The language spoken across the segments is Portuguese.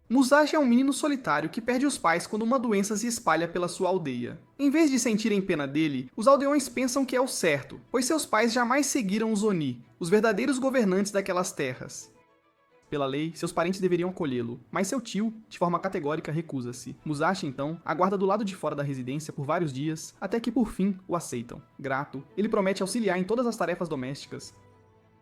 Musashi é um menino solitário que perde os pais quando uma doença se espalha pela sua aldeia. Em vez de sentirem pena dele, os aldeões pensam que é o certo, pois seus pais jamais seguiram os Oni, os verdadeiros governantes daquelas terras. Pela lei, seus parentes deveriam acolhê-lo, mas seu tio, de forma categórica, recusa-se. Musashi, então, aguarda do lado de fora da residência por vários dias, até que por fim o aceitam. Grato, ele promete auxiliar em todas as tarefas domésticas.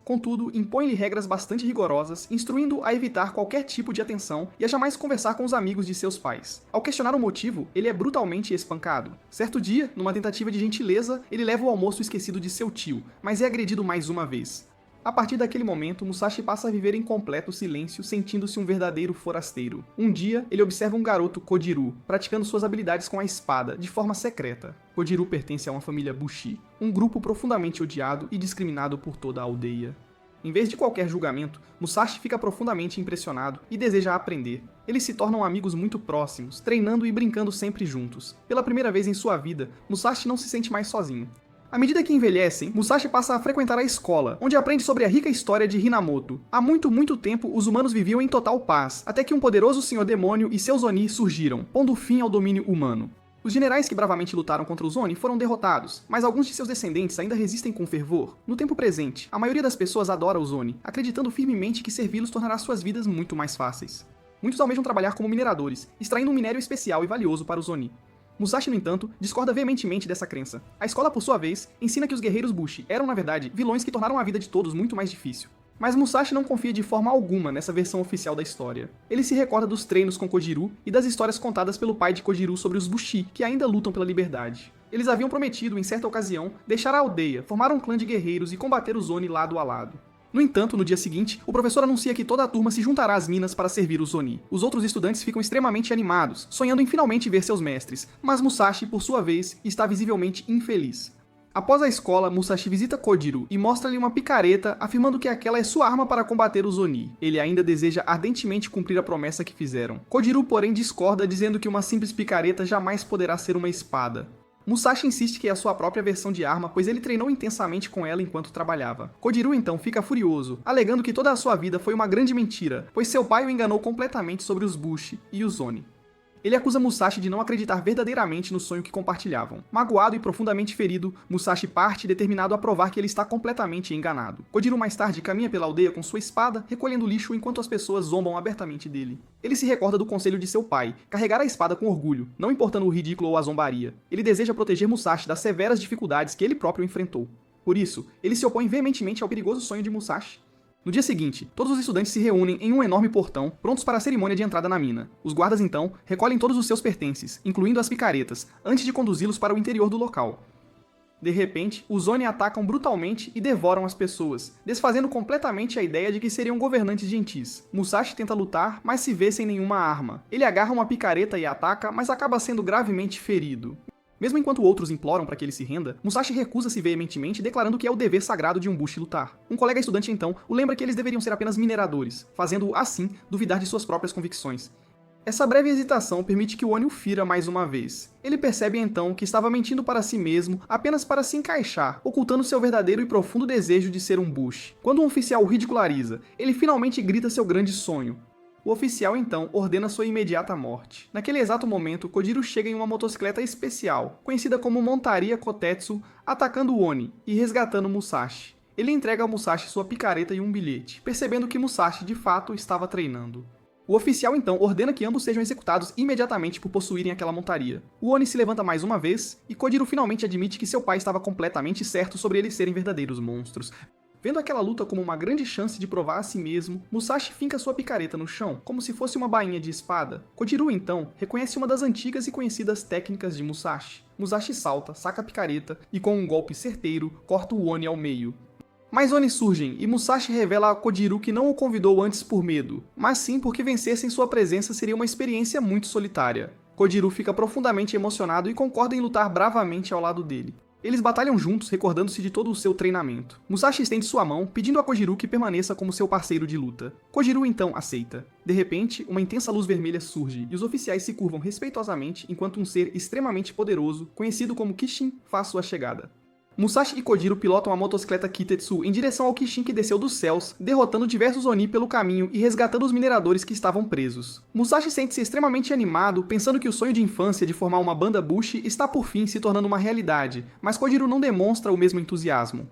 Contudo, impõe-lhe regras bastante rigorosas, instruindo-o a evitar qualquer tipo de atenção e a jamais conversar com os amigos de seus pais. Ao questionar o motivo, ele é brutalmente espancado. Certo dia, numa tentativa de gentileza, ele leva o almoço esquecido de seu tio, mas é agredido mais uma vez. A partir daquele momento, Musashi passa a viver em completo silêncio, sentindo-se um verdadeiro forasteiro. Um dia, ele observa um garoto Kojiru, praticando suas habilidades com a espada, de forma secreta. Kojiru pertence a uma família Bushi, um grupo profundamente odiado e discriminado por toda a aldeia. Em vez de qualquer julgamento, Musashi fica profundamente impressionado e deseja aprender. Eles se tornam amigos muito próximos, treinando e brincando sempre juntos. Pela primeira vez em sua vida, Musashi não se sente mais sozinho. À medida que envelhecem, Musashi passa a frequentar a escola, onde aprende sobre a rica história de Hinamoto. Há muito tempo, os humanos viviam em total paz, até que um poderoso senhor demônio e seus Oni surgiram, pondo fim ao domínio humano. Os generais que bravamente lutaram contra os Oni foram derrotados, mas alguns de seus descendentes ainda resistem com fervor. No tempo presente, a maioria das pessoas adora os Oni, acreditando firmemente que servi-los tornará suas vidas muito mais fáceis. Muitos almejam trabalhar como mineradores, extraindo um minério especial e valioso para os Oni. Musashi, no entanto, discorda veementemente dessa crença. A escola, por sua vez, ensina que os guerreiros Bushi eram, na verdade, vilões que tornaram a vida de todos muito mais difícil. Mas Musashi não confia de forma alguma nessa versão oficial da história. Ele se recorda dos treinos com Kojiru e das histórias contadas pelo pai de Kojiru sobre os Bushi, que ainda lutam pela liberdade. Eles haviam prometido, em certa ocasião, deixar a aldeia, formar um clã de guerreiros e combater os Oni lado a lado. No entanto, no dia seguinte, o professor anuncia que toda a turma se juntará às minas para servir os Oni. Os outros estudantes ficam extremamente animados, sonhando em finalmente ver seus mestres, mas Musashi, por sua vez, está visivelmente infeliz. Após a escola, Musashi visita Kojiru e mostra-lhe uma picareta, afirmando que aquela é sua arma para combater os Oni. Ele ainda deseja ardentemente cumprir a promessa que fizeram. Kojiru, porém, discorda, dizendo que uma simples picareta jamais poderá ser uma espada. Musashi insiste que é a sua própria versão de arma, pois ele treinou intensamente com ela enquanto trabalhava. Kojiru então fica furioso, alegando que toda a sua vida foi uma grande mentira, pois seu pai o enganou completamente sobre os Bushi e os Oni. Ele acusa Musashi de não acreditar verdadeiramente no sonho que compartilhavam. Magoado e profundamente ferido, Musashi parte determinado a provar que ele está completamente enganado. Kojiru mais tarde caminha pela aldeia com sua espada, recolhendo lixo enquanto as pessoas zombam abertamente dele. Ele se recorda do conselho de seu pai, carregar a espada com orgulho, não importando o ridículo ou a zombaria. Ele deseja proteger Musashi das severas dificuldades que ele próprio enfrentou. Por isso, ele se opõe veementemente ao perigoso sonho de Musashi. No dia seguinte, todos os estudantes se reúnem em um enorme portão, prontos para a cerimônia de entrada na mina. Os guardas, então, recolhem todos os seus pertences, incluindo as picaretas, antes de conduzi-los para o interior do local. De repente, os Oni atacam brutalmente e devoram as pessoas, desfazendo completamente a ideia de que seriam governantes gentis. Musashi tenta lutar, mas se vê sem nenhuma arma. Ele agarra uma picareta e ataca, mas acaba sendo gravemente ferido. Mesmo enquanto outros imploram para que ele se renda, Musashi recusa-se veementemente, declarando que é o dever sagrado de um Bushi lutar. Um colega estudante então o lembra que eles deveriam ser apenas mineradores, fazendo-o assim duvidar de suas próprias convicções. Essa breve hesitação permite que o Oni o fira mais uma vez. Ele percebe então que estava mentindo para si mesmo apenas para se encaixar, ocultando seu verdadeiro e profundo desejo de ser um Bushi. Quando um oficial o ridiculariza, ele finalmente grita seu grande sonho. O oficial, então, ordena sua imediata morte. Naquele exato momento, Kojiru chega em uma motocicleta especial, conhecida como Montaria Kotetsu, atacando o Oni e resgatando Musashi. Ele entrega a Musashi sua picareta e um bilhete, percebendo que Musashi, de fato, estava treinando. O oficial, então, ordena que ambos sejam executados imediatamente por possuírem aquela montaria. O Oni se levanta mais uma vez, e Kojiru finalmente admite que seu pai estava completamente certo sobre eles serem verdadeiros monstros. Vendo aquela luta como uma grande chance de provar a si mesmo, Musashi finca sua picareta no chão, como se fosse uma bainha de espada. Kojiru, então, reconhece uma das antigas e conhecidas técnicas de Musashi. Musashi salta, saca a picareta e, com um golpe certeiro, corta o Oni ao meio. Mais Oni surgem, e Musashi revela a Kojiru que não o convidou antes por medo, mas sim porque vencer sem sua presença seria uma experiência muito solitária. Kojiru fica profundamente emocionado e concorda em lutar bravamente ao lado dele. Eles batalham juntos, recordando-se de todo o seu treinamento. Musashi estende sua mão, pedindo a Kojiru que permaneça como seu parceiro de luta. Kojiru então aceita. De repente, uma intensa luz vermelha surge, e os oficiais se curvam respeitosamente enquanto um ser extremamente poderoso, conhecido como Kishin, faz sua chegada. Musashi e Kojiro pilotam a motocicleta Kitetsu em direção ao Kishin que desceu dos céus, derrotando diversos Oni pelo caminho e resgatando os mineradores que estavam presos. Musashi sente-se extremamente animado, pensando que o sonho de infância de formar uma banda Bushi está por fim se tornando uma realidade, mas Kojiro não demonstra o mesmo entusiasmo.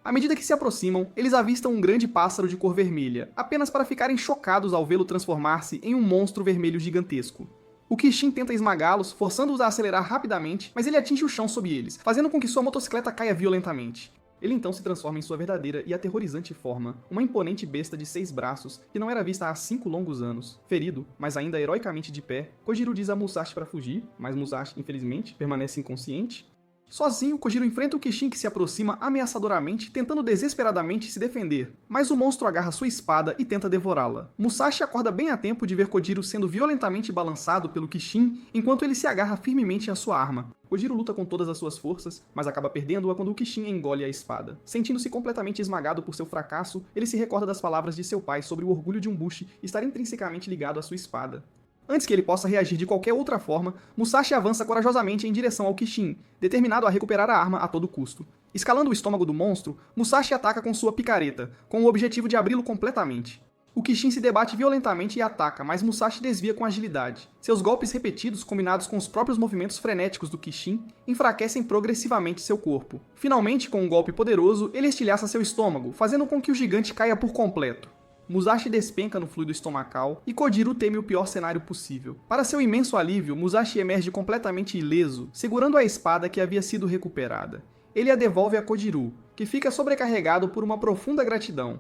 À medida que se aproximam, eles avistam um grande pássaro de cor vermelha, apenas para ficarem chocados ao vê-lo transformar-se em um monstro vermelho gigantesco. O Kishin tenta esmagá-los, forçando-os a acelerar rapidamente, mas ele atinge o chão sob eles, fazendo com que sua motocicleta caia violentamente. Ele então se transforma em sua verdadeira e aterrorizante forma, uma imponente besta de 6 braços, que não era vista há 5 longos anos. Ferido, mas ainda heroicamente de pé, Kojiro diz a Musashi para fugir, mas Musashi, infelizmente, permanece inconsciente. Sozinho, Kojiro enfrenta o Kishin que se aproxima ameaçadoramente, tentando desesperadamente se defender, mas o monstro agarra sua espada e tenta devorá-la. Musashi acorda bem a tempo de ver Kojiro sendo violentamente balançado pelo Kishin, enquanto ele se agarra firmemente à sua arma. Kojiro luta com todas as suas forças, mas acaba perdendo-a quando o Kishin engole a espada. Sentindo-se completamente esmagado por seu fracasso, ele se recorda das palavras de seu pai sobre o orgulho de um Bushi estar intrinsecamente ligado à sua espada. Antes que ele possa reagir de qualquer outra forma, Musashi avança corajosamente em direção ao Kishin, determinado a recuperar a arma a todo custo. Escalando o estômago do monstro, Musashi ataca com sua picareta, com o objetivo de abri-lo completamente. O Kishin se debate violentamente e ataca, mas Musashi desvia com agilidade. Seus golpes repetidos, combinados com os próprios movimentos frenéticos do Kishin, enfraquecem progressivamente seu corpo. Finalmente, com um golpe poderoso, ele estilhaça seu estômago, fazendo com que o gigante caia por completo. Musashi despenca no fluido estomacal e Kojiro teme o pior cenário possível. Para seu imenso alívio, Musashi emerge completamente ileso, segurando a espada que havia sido recuperada. Ele a devolve a Kojiro, que fica sobrecarregado por uma profunda gratidão.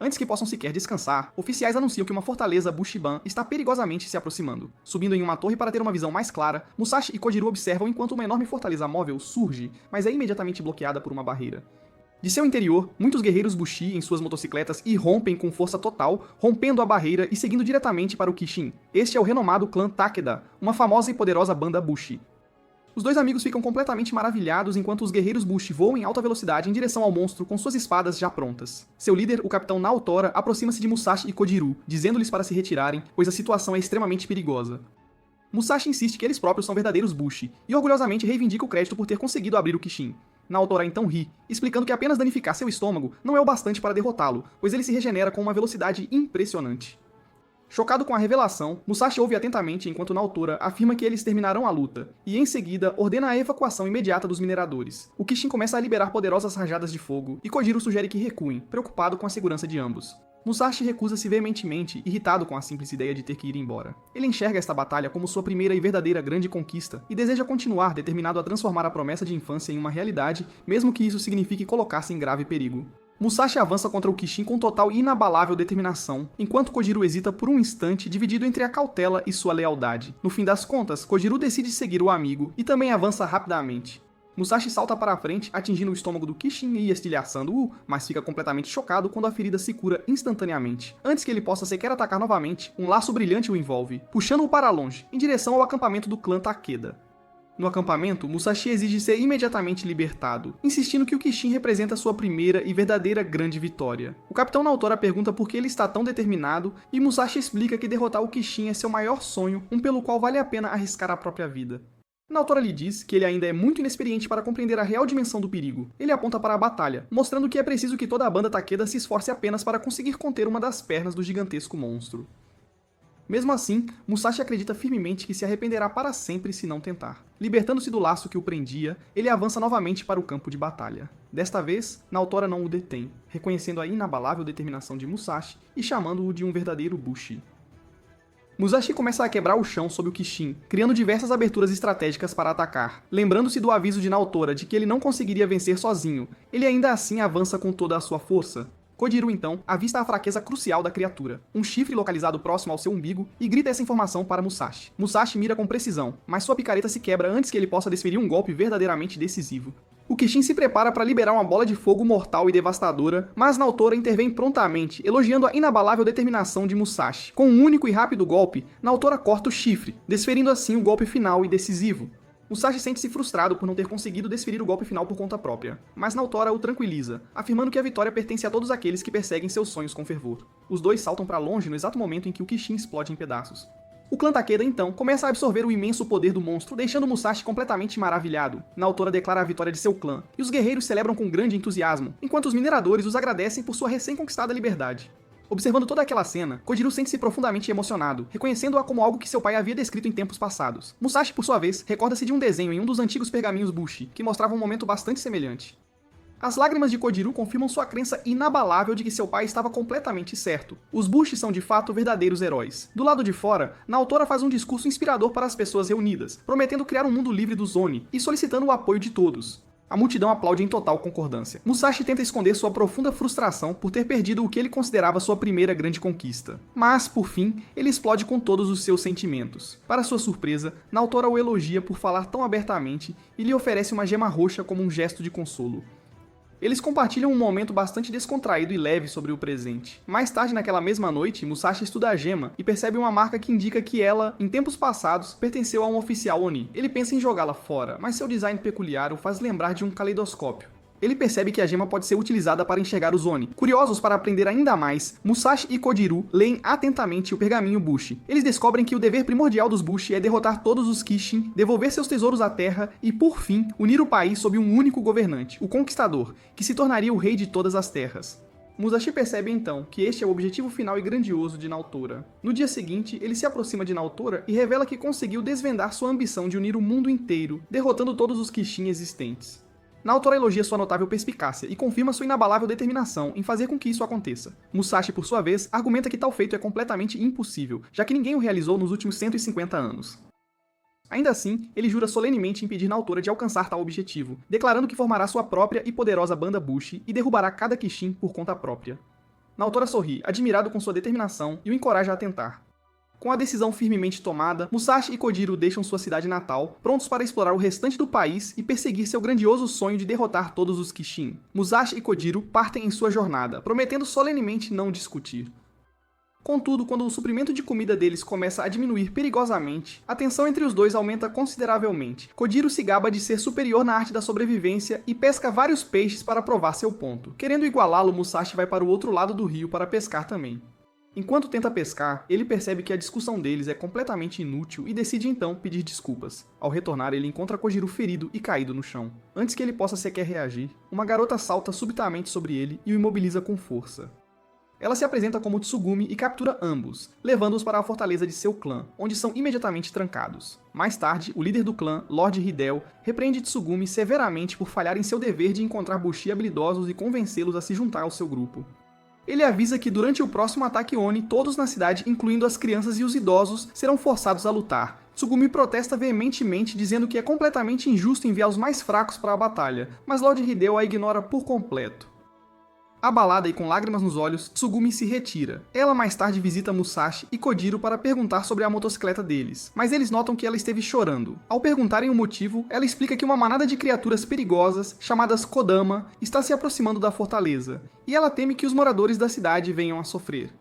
Antes que possam sequer descansar, oficiais anunciam que uma fortaleza Bushiban está perigosamente se aproximando. Subindo em uma torre para ter uma visão mais clara, Musashi e Kojiro observam enquanto uma enorme fortaleza móvel surge, mas é imediatamente bloqueada por uma barreira. De seu interior, muitos guerreiros Bushi em suas motocicletas irrompem com força total, rompendo a barreira e seguindo diretamente para o Kishin. Este é o renomado clã Takeda, uma famosa e poderosa banda Bushi. Os dois amigos ficam completamente maravilhados enquanto os guerreiros Bushi voam em alta velocidade em direção ao monstro com suas espadas já prontas. Seu líder, o capitão Naotora, aproxima-se de Musashi e Kojiro, dizendo-lhes para se retirarem, pois a situação é extremamente perigosa. Musashi insiste que eles próprios são verdadeiros Bushi, e orgulhosamente reivindica o crédito por ter conseguido abrir o Kishin. Naotora então ri, explicando que apenas danificar seu estômago não é o bastante para derrotá-lo, pois ele se regenera com uma velocidade impressionante. Chocado com a revelação, Musashi ouve atentamente enquanto Naotora afirma que eles terminarão a luta, e em seguida ordena a evacuação imediata dos mineradores. O Kishin começa a liberar poderosas rajadas de fogo, e Kojiro sugere que recuem, preocupado com a segurança de ambos. Musashi recusa-se veementemente, irritado com a simples ideia de ter que ir embora. Ele enxerga esta batalha como sua primeira e verdadeira grande conquista, e deseja continuar determinado a transformar a promessa de infância em uma realidade, mesmo que isso signifique colocar-se em grave perigo. Musashi avança contra o Kishin com total e inabalável determinação, enquanto Kojiro hesita por um instante, dividido entre a cautela e sua lealdade. No fim das contas, Kojiro decide seguir o amigo, e também avança rapidamente. Musashi salta para a frente, atingindo o estômago do Kishin e estilhaçando-o, mas fica completamente chocado quando a ferida se cura instantaneamente. Antes que ele possa sequer atacar novamente, um laço brilhante o envolve, puxando-o para longe, em direção ao acampamento do clã Takeda. No acampamento, Musashi exige ser imediatamente libertado, insistindo que o Kishin representa sua primeira e verdadeira grande vitória. O capitão Naotora pergunta por que ele está tão determinado, e Musashi explica que derrotar o Kishin é seu maior sonho, um pelo qual vale a pena arriscar a própria vida. Naotora lhe diz que ele ainda é muito inexperiente para compreender a real dimensão do perigo. Ele aponta para a batalha, mostrando que é preciso que toda a banda Takeda se esforce apenas para conseguir conter uma das pernas do gigantesco monstro. Mesmo assim, Musashi acredita firmemente que se arrependerá para sempre se não tentar. Libertando-se do laço que o prendia, ele avança novamente para o campo de batalha. Desta vez, Naotora não o detém, reconhecendo a inabalável determinação de Musashi e chamando-o de um verdadeiro Bushi. Musashi começa a quebrar o chão sob o Kishin, criando diversas aberturas estratégicas para atacar. Lembrando-se do aviso de Naotora de que ele não conseguiria vencer sozinho, ele ainda assim avança com toda a sua força. Kojiro, então, avista a fraqueza crucial da criatura, um chifre localizado próximo ao seu umbigo, e grita essa informação para Musashi. Musashi mira com precisão, mas sua picareta se quebra antes que ele possa desferir um golpe verdadeiramente decisivo. O Kishin se prepara para liberar uma bola de fogo mortal e devastadora, mas Naotora intervém prontamente, elogiando a inabalável determinação de Musashi. Com um único e rápido golpe, Naotora corta o chifre, desferindo assim o golpe final e decisivo. Musashi sente-se frustrado por não ter conseguido desferir o golpe final por conta própria, mas Naotora o tranquiliza, afirmando que a vitória pertence a todos aqueles que perseguem seus sonhos com fervor. Os dois saltam para longe no exato momento em que o Kishin explode em pedaços. O clã Takeda, então, começa a absorver o imenso poder do monstro, deixando Musashi completamente maravilhado. Naotora declara a vitória de seu clã, e os guerreiros celebram com grande entusiasmo, enquanto os mineradores os agradecem por sua recém-conquistada liberdade. Observando toda aquela cena, Kojiro sente-se profundamente emocionado, reconhecendo-a como algo que seu pai havia descrito em tempos passados. Musashi, por sua vez, recorda-se de um desenho em um dos antigos pergaminhos Bushi, que mostrava um momento bastante semelhante. As lágrimas de Kojiro confirmam sua crença inabalável de que seu pai estava completamente certo. Os Bushi são de fato verdadeiros heróis. Do lado de fora, Naotora faz um discurso inspirador para as pessoas reunidas, prometendo criar um mundo livre dos Oni e solicitando o apoio de todos. A multidão aplaude em total concordância. Musashi tenta esconder sua profunda frustração por ter perdido o que ele considerava sua primeira grande conquista. Mas, por fim, ele explode com todos os seus sentimentos. Para sua surpresa, Naotora o elogia por falar tão abertamente e lhe oferece uma gema roxa como um gesto de consolo. Eles compartilham um momento bastante descontraído e leve sobre o presente. Mais tarde naquela mesma noite, Musashi estuda a gema e percebe uma marca que indica que ela, em tempos passados, pertenceu a um oficial Oni. Ele pensa em jogá-la fora, mas seu design peculiar o faz lembrar de um caleidoscópio. Ele percebe que a gema pode ser utilizada para enxergar os Oni. Curiosos para aprender ainda mais, Musashi e Kojiro leem atentamente o pergaminho Bushi. Eles descobrem que o dever primordial dos Bushi é derrotar todos os Kishin, devolver seus tesouros à Terra e, por fim, unir o país sob um único governante, o Conquistador, que se tornaria o rei de todas as terras. Musashi percebe então que este é o objetivo final e grandioso de Naotora. No dia seguinte, ele se aproxima de Naotora e revela que conseguiu desvendar sua ambição de unir o mundo inteiro, derrotando todos os Kishin existentes. Naotora elogia sua notável perspicácia e confirma sua inabalável determinação em fazer com que isso aconteça. Musashi, por sua vez, argumenta que tal feito é completamente impossível, já que ninguém o realizou nos últimos 150 anos. Ainda assim, ele jura solenemente impedir Naotora de alcançar tal objetivo, declarando que formará sua própria e poderosa banda Bushi e derrubará cada Kishin por conta própria. Naotora sorri, admirado com sua determinação, e o encoraja a tentar. Com a decisão firmemente tomada, Musashi e Kojiro deixam sua cidade natal, prontos para explorar o restante do país e perseguir seu grandioso sonho de derrotar todos os Kishin. Musashi e Kojiro partem em sua jornada, prometendo solenemente não discutir. Contudo, quando o suprimento de comida deles começa a diminuir perigosamente, a tensão entre os dois aumenta consideravelmente. Kojiro se gaba de ser superior na arte da sobrevivência e pesca vários peixes para provar seu ponto. Querendo igualá-lo, Musashi vai para o outro lado do rio para pescar também. Enquanto tenta pescar, ele percebe que a discussão deles é completamente inútil e decide então pedir desculpas. Ao retornar, ele encontra Kojiro ferido e caído no chão. Antes que ele possa sequer reagir, uma garota salta subitamente sobre ele e o imobiliza com força. Ela se apresenta como Tsugumi e captura ambos, levando-os para a fortaleza de seu clã, onde são imediatamente trancados. Mais tarde, o líder do clã, Lord Hideo, repreende Tsugumi severamente por falhar em seu dever de encontrar Bushi habilidosos e convencê-los a se juntar ao seu grupo. Ele avisa que durante o próximo ataque Oni, todos na cidade, incluindo as crianças e os idosos, serão forçados a lutar. Tsugumi protesta veementemente, dizendo que é completamente injusto enviar os mais fracos para a batalha, mas Lord Hideo a ignora por completo. Abalada e com lágrimas nos olhos, Tsugumi se retira. Ela mais tarde visita Musashi e Kojiro para perguntar sobre a motocicleta deles, mas eles notam que ela esteve chorando. Ao perguntarem o motivo, ela explica que uma manada de criaturas perigosas, chamadas Kodama, está se aproximando da fortaleza, e ela teme que os moradores da cidade venham a sofrer.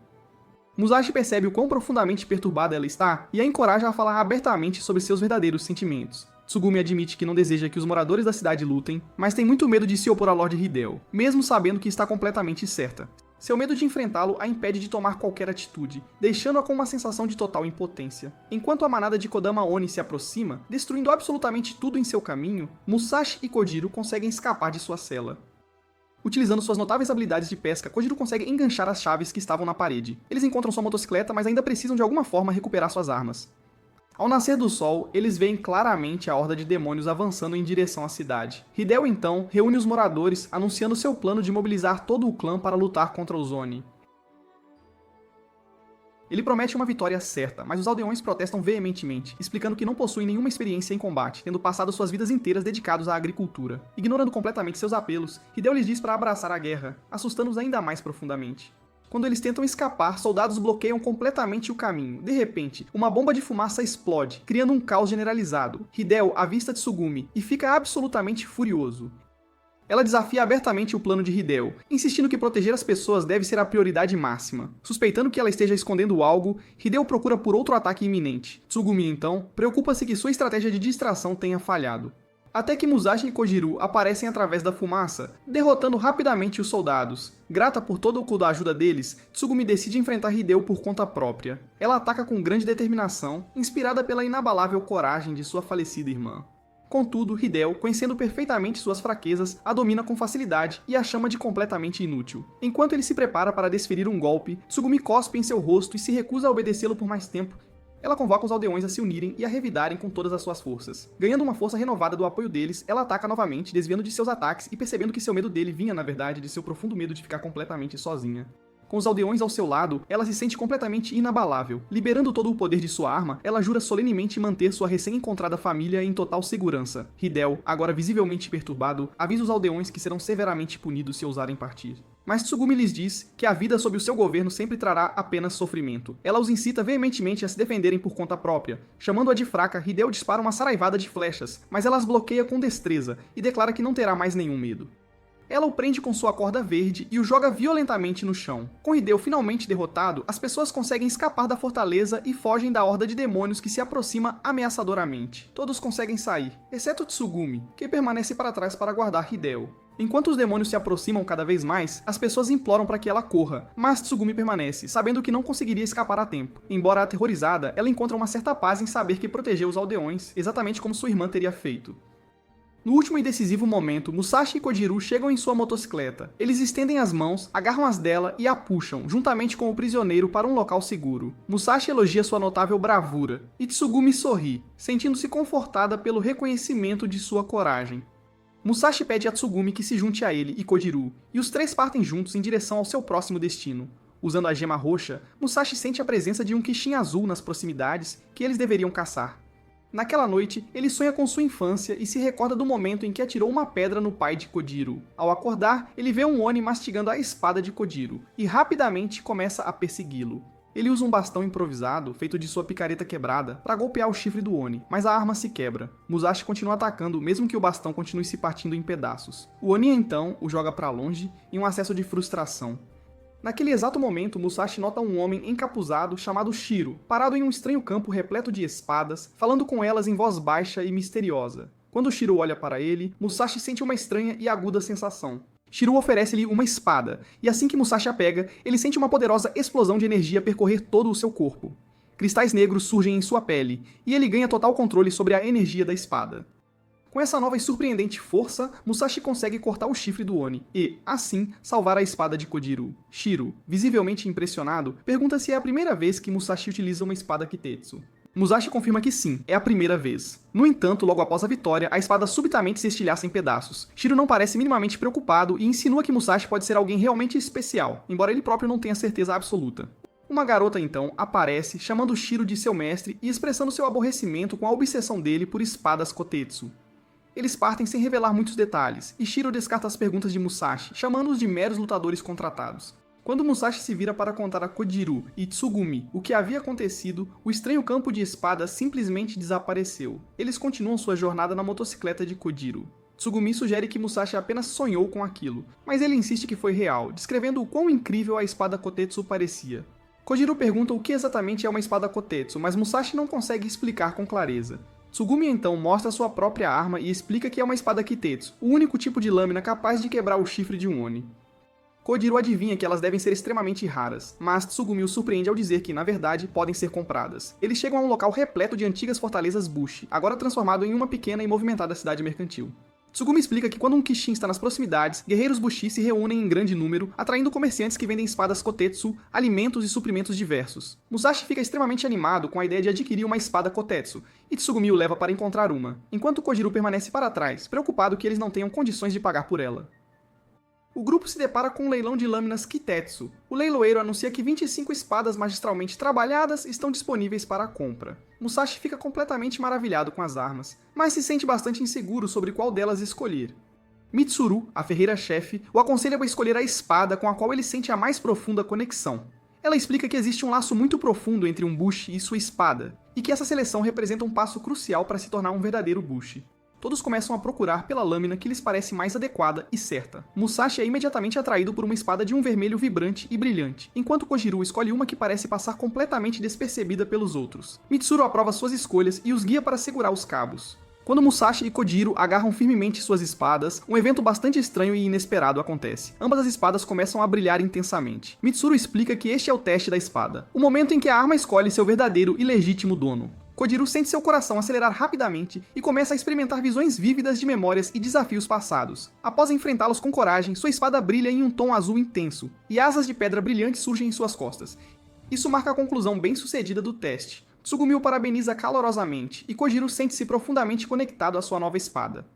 Musashi percebe o quão profundamente perturbada ela está e a encoraja a falar abertamente sobre seus verdadeiros sentimentos. Tsugumi admite que não deseja que os moradores da cidade lutem, mas tem muito medo de se opor a Lord Hideo, mesmo sabendo que está completamente certa. Seu medo de enfrentá-lo a impede de tomar qualquer atitude, deixando-a com uma sensação de total impotência. Enquanto a manada de Kodama Oni se aproxima, destruindo absolutamente tudo em seu caminho, Musashi e Kojiro conseguem escapar de sua cela. Utilizando suas notáveis habilidades de pesca, Kojiro consegue enganchar as chaves que estavam na parede. Eles encontram sua motocicleta, mas ainda precisam de alguma forma recuperar suas armas. Ao nascer do sol, eles veem claramente a horda de demônios avançando em direção à cidade. Hideo então reúne os moradores, anunciando seu plano de mobilizar todo o clã para lutar contra os Oni. Ele promete uma vitória certa, mas os aldeões protestam veementemente, explicando que não possuem nenhuma experiência em combate, tendo passado suas vidas inteiras dedicados à agricultura. Ignorando completamente seus apelos, Hideo lhes diz para abraçar a guerra, assustando-os ainda mais profundamente. Quando eles tentam escapar, soldados bloqueiam completamente o caminho. De repente, uma bomba de fumaça explode, criando um caos generalizado. Hideo avista Tsugumi e fica absolutamente furioso. Ela desafia abertamente o plano de Hideo, insistindo que proteger as pessoas deve ser a prioridade máxima. Suspeitando que ela esteja escondendo algo, Hideo procura por outro ataque iminente. Tsugumi, então, preocupa-se que sua estratégia de distração tenha falhado. até que Musashi e Kojiro aparecem através da fumaça, derrotando rapidamente os soldados. Grata por todo o da ajuda deles, Tsugumi decide enfrentar Hideo por conta própria. Ela ataca com grande determinação, inspirada pela inabalável coragem de sua falecida irmã. Contudo, Hideo, conhecendo perfeitamente suas fraquezas, a domina com facilidade e a chama de completamente inútil. Enquanto ele se prepara para desferir um golpe, Tsugumi cospe em seu rosto e se recusa a obedecê-lo por mais tempo. Ela convoca os aldeões a se unirem e a revidarem com todas as suas forças. Ganhando uma força renovada do apoio deles, ela ataca novamente, desviando de seus ataques e percebendo que seu medo dele vinha, na verdade, de seu profundo medo de ficar completamente sozinha. Com os aldeões ao seu lado, ela se sente completamente inabalável. Liberando todo o poder de sua arma, ela jura solenemente manter sua recém-encontrada família em total segurança. Hideo, agora visivelmente perturbado, avisa os aldeões que serão severamente punidos se ousarem partir. Mas Tsugumi lhes diz que a vida sob o seu governo sempre trará apenas sofrimento. Ela os incita veementemente a se defenderem por conta própria. Chamando-a de fraca, Hideo dispara uma saraivada de flechas, mas ela as bloqueia com destreza e declara que não terá mais nenhum medo. Ela o prende com sua corda verde e o joga violentamente no chão. Com Hideo finalmente derrotado, as pessoas conseguem escapar da fortaleza e fogem da horda de demônios que se aproxima ameaçadoramente. Todos conseguem sair, exceto Tsugumi, que permanece para trás para guardar Hideo. Enquanto os demônios se aproximam cada vez mais, as pessoas imploram para que ela corra, mas Tsugumi permanece, sabendo que não conseguiria escapar a tempo. Embora aterrorizada, ela encontra uma certa paz em saber que protegeu os aldeões, exatamente como sua irmã teria feito. No último e decisivo momento, Musashi e Kojiro chegam em sua motocicleta. Eles estendem as mãos, agarram as dela e a puxam, juntamente com o prisioneiro, para um local seguro. Musashi elogia sua notável bravura, e Tsugumi sorri, sentindo-se confortada pelo reconhecimento de sua coragem. Musashi pede a Tsugumi que se junte a ele e Kojiro, e os três partem juntos em direção ao seu próximo destino. Usando a gema roxa, Musashi sente a presença de um Kishin azul nas proximidades que eles deveriam caçar. Naquela noite, ele sonha com sua infância e se recorda do momento em que atirou uma pedra no pai de Kojiro. Ao acordar, ele vê um Oni mastigando a espada de Kojiro, e rapidamente começa a persegui-lo. Ele usa um bastão improvisado, feito de sua picareta quebrada, para golpear o chifre do Oni, mas a arma se quebra. Musashi continua atacando, mesmo que o bastão continue se partindo em pedaços. O Oni então o joga para longe, em um acesso de frustração. Naquele exato momento, Musashi nota um homem encapuzado chamado Shiro, parado em um estranho campo repleto de espadas, falando com elas em voz baixa e misteriosa. Quando Shiro olha para ele, Musashi sente uma estranha e aguda sensação. Shiro oferece-lhe uma espada, e assim que Musashi a pega, ele sente uma poderosa explosão de energia percorrer todo o seu corpo. Cristais negros surgem em sua pele, e ele ganha total controle sobre a energia da espada. Com essa nova e surpreendente força, Musashi consegue cortar o chifre do Oni e, assim, salvar a espada de Kojiro. Shiro, visivelmente impressionado, pergunta se é a primeira vez que Musashi utiliza uma espada Kitetsu. Musashi confirma que sim, é a primeira vez. No entanto, logo após a vitória, a espada subitamente se estilhaça em pedaços. Shiro não parece minimamente preocupado e insinua que Musashi pode ser alguém realmente especial, embora ele próprio não tenha certeza absoluta. Uma garota, então, aparece, chamando Shiro de seu mestre e expressando seu aborrecimento com a obsessão dele por espadas Kotetsu. Eles partem sem revelar muitos detalhes, e Shiro descarta as perguntas de Musashi, chamando-os de meros lutadores contratados. Quando Musashi se vira para contar a Kojiro e Tsugumi o que havia acontecido, o estranho campo de espadas simplesmente desapareceu. Eles continuam sua jornada na motocicleta de Kojiro. Tsugumi sugere que Musashi apenas sonhou com aquilo, mas ele insiste que foi real, descrevendo o quão incrível a espada Kotetsu parecia. Kojiro pergunta o que exatamente é uma espada Kotetsu, mas Musashi não consegue explicar com clareza. Tsugumi então mostra sua própria arma e explica que é uma espada Kitetsu, o único tipo de lâmina capaz de quebrar o chifre de um Oni. Kojiro adivinha que elas devem ser extremamente raras, mas Tsugumi o surpreende ao dizer que, na verdade, podem ser compradas. Eles chegam a um local repleto de antigas fortalezas Bushi, agora transformado em uma pequena e movimentada cidade mercantil. Tsugumi explica que quando um Kishin está nas proximidades, guerreiros Bushi se reúnem em grande número, atraindo comerciantes que vendem espadas Kotetsu, alimentos e suprimentos diversos. Musashi fica extremamente animado com a ideia de adquirir uma espada Kotetsu, e Tsugumi o leva para encontrar uma, enquanto Kojiro permanece para trás, preocupado que eles não tenham condições de pagar por ela. O grupo se depara com um leilão de lâminas Kitetsu. O leiloeiro anuncia que 25 espadas magistralmente trabalhadas estão disponíveis para a compra. Musashi fica completamente maravilhado com as armas, mas se sente bastante inseguro sobre qual delas escolher. Mitsuru, a ferreira-chefe, o aconselha a escolher a espada com a qual ele sente a mais profunda conexão. Ela explica que existe um laço muito profundo entre um Bushi e sua espada, e que essa seleção representa um passo crucial para se tornar um verdadeiro Bushi. Todos começam a procurar pela lâmina que lhes parece mais adequada e certa. Musashi é imediatamente atraído por uma espada de um vermelho vibrante e brilhante, enquanto Kojiro escolhe uma que parece passar completamente despercebida pelos outros. Mitsuru aprova suas escolhas e os guia para segurar os cabos. Quando Musashi e Kojiro agarram firmemente suas espadas, um evento bastante estranho e inesperado acontece. Ambas as espadas começam a brilhar intensamente. Mitsuru explica que este é o teste da espada, o momento em que a arma escolhe seu verdadeiro e legítimo dono. Kojiro sente seu coração acelerar rapidamente e começa a experimentar visões vívidas de memórias e desafios passados. Após enfrentá-los com coragem, sua espada brilha em um tom azul intenso, e asas de pedra brilhantes surgem em suas costas. Isso marca a conclusão bem-sucedida do teste. Tsugumi o parabeniza calorosamente, e Kojiro sente-se profundamente conectado à sua nova espada.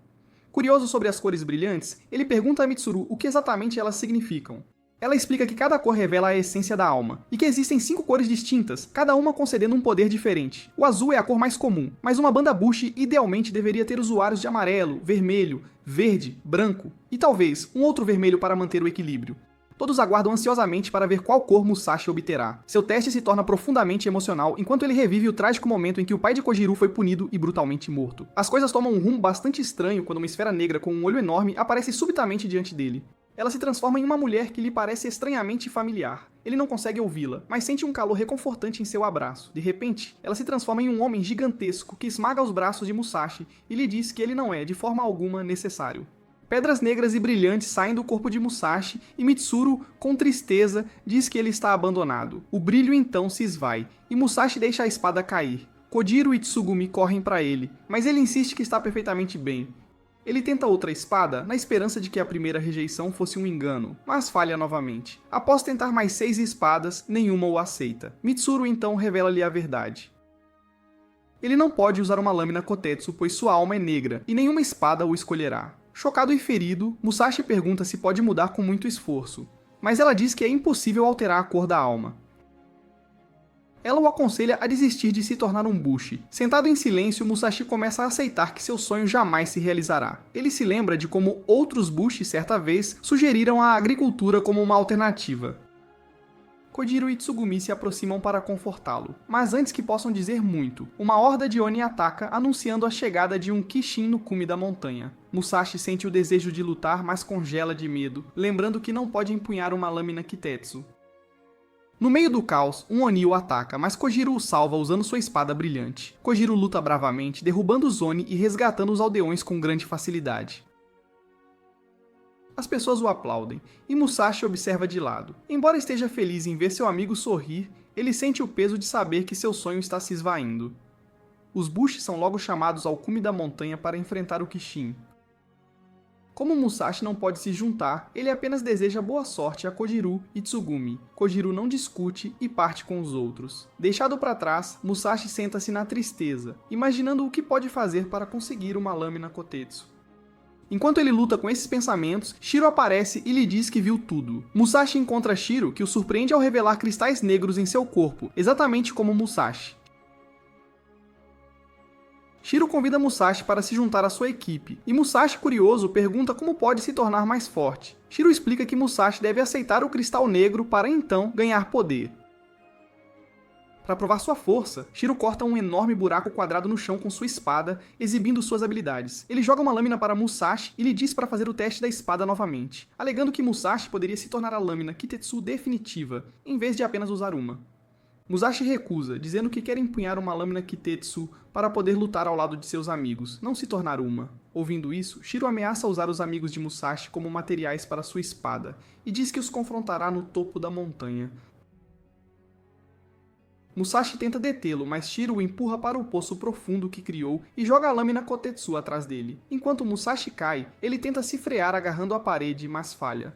Curioso sobre as cores brilhantes, ele pergunta a Mitsuru o que exatamente elas significam. Ela explica que cada cor revela a essência da alma, e que existem 5 cores distintas, cada uma concedendo um poder diferente. O azul é a cor mais comum, mas uma banda Bushi idealmente deveria ter usuários de amarelo, vermelho, verde, branco, e talvez um outro vermelho para manter o equilíbrio. Todos aguardam ansiosamente para ver qual cor Musashi obterá. Seu teste se torna profundamente emocional enquanto ele revive o trágico momento em que o pai de Kojiro foi punido e brutalmente morto. As coisas tomam um rumo bastante estranho quando uma esfera negra com um olho enorme aparece subitamente diante dele. Ela se transforma em uma mulher que lhe parece estranhamente familiar. Ele não consegue ouvi-la, mas sente um calor reconfortante em seu abraço. De repente, ela se transforma em um homem gigantesco que esmaga os braços de Musashi e lhe diz que ele não é, de forma alguma, necessário. Pedras negras e brilhantes saem do corpo de Musashi e Mitsuru, com tristeza, diz que ele está abandonado. O brilho então se esvai, e Musashi deixa a espada cair. Kojiro e Tsugumi correm para ele, mas ele insiste que está perfeitamente bem. Ele tenta outra espada, na esperança de que a primeira rejeição fosse um engano, mas falha novamente. Após tentar mais 6 espadas, nenhuma o aceita. Mitsuru então revela-lhe a verdade. Ele não pode usar uma lâmina Kotetsu, pois sua alma é negra, e nenhuma espada o escolherá. Chocado e ferido, Musashi pergunta se pode mudar com muito esforço, mas ela diz que é impossível alterar a cor da alma. Ela o aconselha a desistir de se tornar um Bushi. Sentado em silêncio, Musashi começa a aceitar que seu sonho jamais se realizará. Ele se lembra de como outros Bushi, certa vez, sugeriram a agricultura como uma alternativa. Kojiro e Tsugumi se aproximam para confortá-lo, mas antes que possam dizer muito, uma horda de Oni ataca, anunciando a chegada de um Kishin no cume da montanha. Musashi sente o desejo de lutar, mas congela de medo, lembrando que não pode empunhar uma lâmina Kitetsu. No meio do caos, um Oni o ataca, mas Kojiro o salva usando sua espada brilhante. Kojiro luta bravamente, derrubando os Oni e resgatando os aldeões com grande facilidade. As pessoas o aplaudem, e Musashi observa de lado. Embora esteja feliz em ver seu amigo sorrir, ele sente o peso de saber que seu sonho está se esvaindo. Os Bushi são logo chamados ao cume da montanha para enfrentar o Kishin. Como Musashi não pode se juntar, ele apenas deseja boa sorte a Kojiro e Tsugumi. Kojiro não discute e parte com os outros. Deixado para trás, Musashi senta-se na tristeza, imaginando o que pode fazer para conseguir uma lâmina Kotetsu. Enquanto ele luta com esses pensamentos, Shiro aparece e lhe diz que viu tudo. Musashi encontra Shiro, que o surpreende ao revelar cristais negros em seu corpo, exatamente como Musashi. Shiro convida Musashi para se juntar à sua equipe, e Musashi, curioso, pergunta como pode se tornar mais forte. Shiro explica que Musashi deve aceitar o cristal negro para então ganhar poder. Para provar sua força, Shiro corta um enorme buraco quadrado no chão com sua espada, exibindo suas habilidades. Ele joga uma lâmina para Musashi e lhe diz para fazer o teste da espada novamente, alegando que Musashi poderia se tornar a lâmina Kitetsu definitiva, em vez de apenas usar uma. Musashi recusa, dizendo que quer empunhar uma lâmina Kitetsu para poder lutar ao lado de seus amigos, não se tornar uma. Ouvindo isso, Shiro ameaça usar os amigos de Musashi como materiais para sua espada, e diz que os confrontará no topo da montanha. Musashi tenta detê-lo, mas Shiro o empurra para o poço profundo que criou e joga a lâmina Kotetsu atrás dele. Enquanto Musashi cai, ele tenta se frear agarrando a parede, mas falha.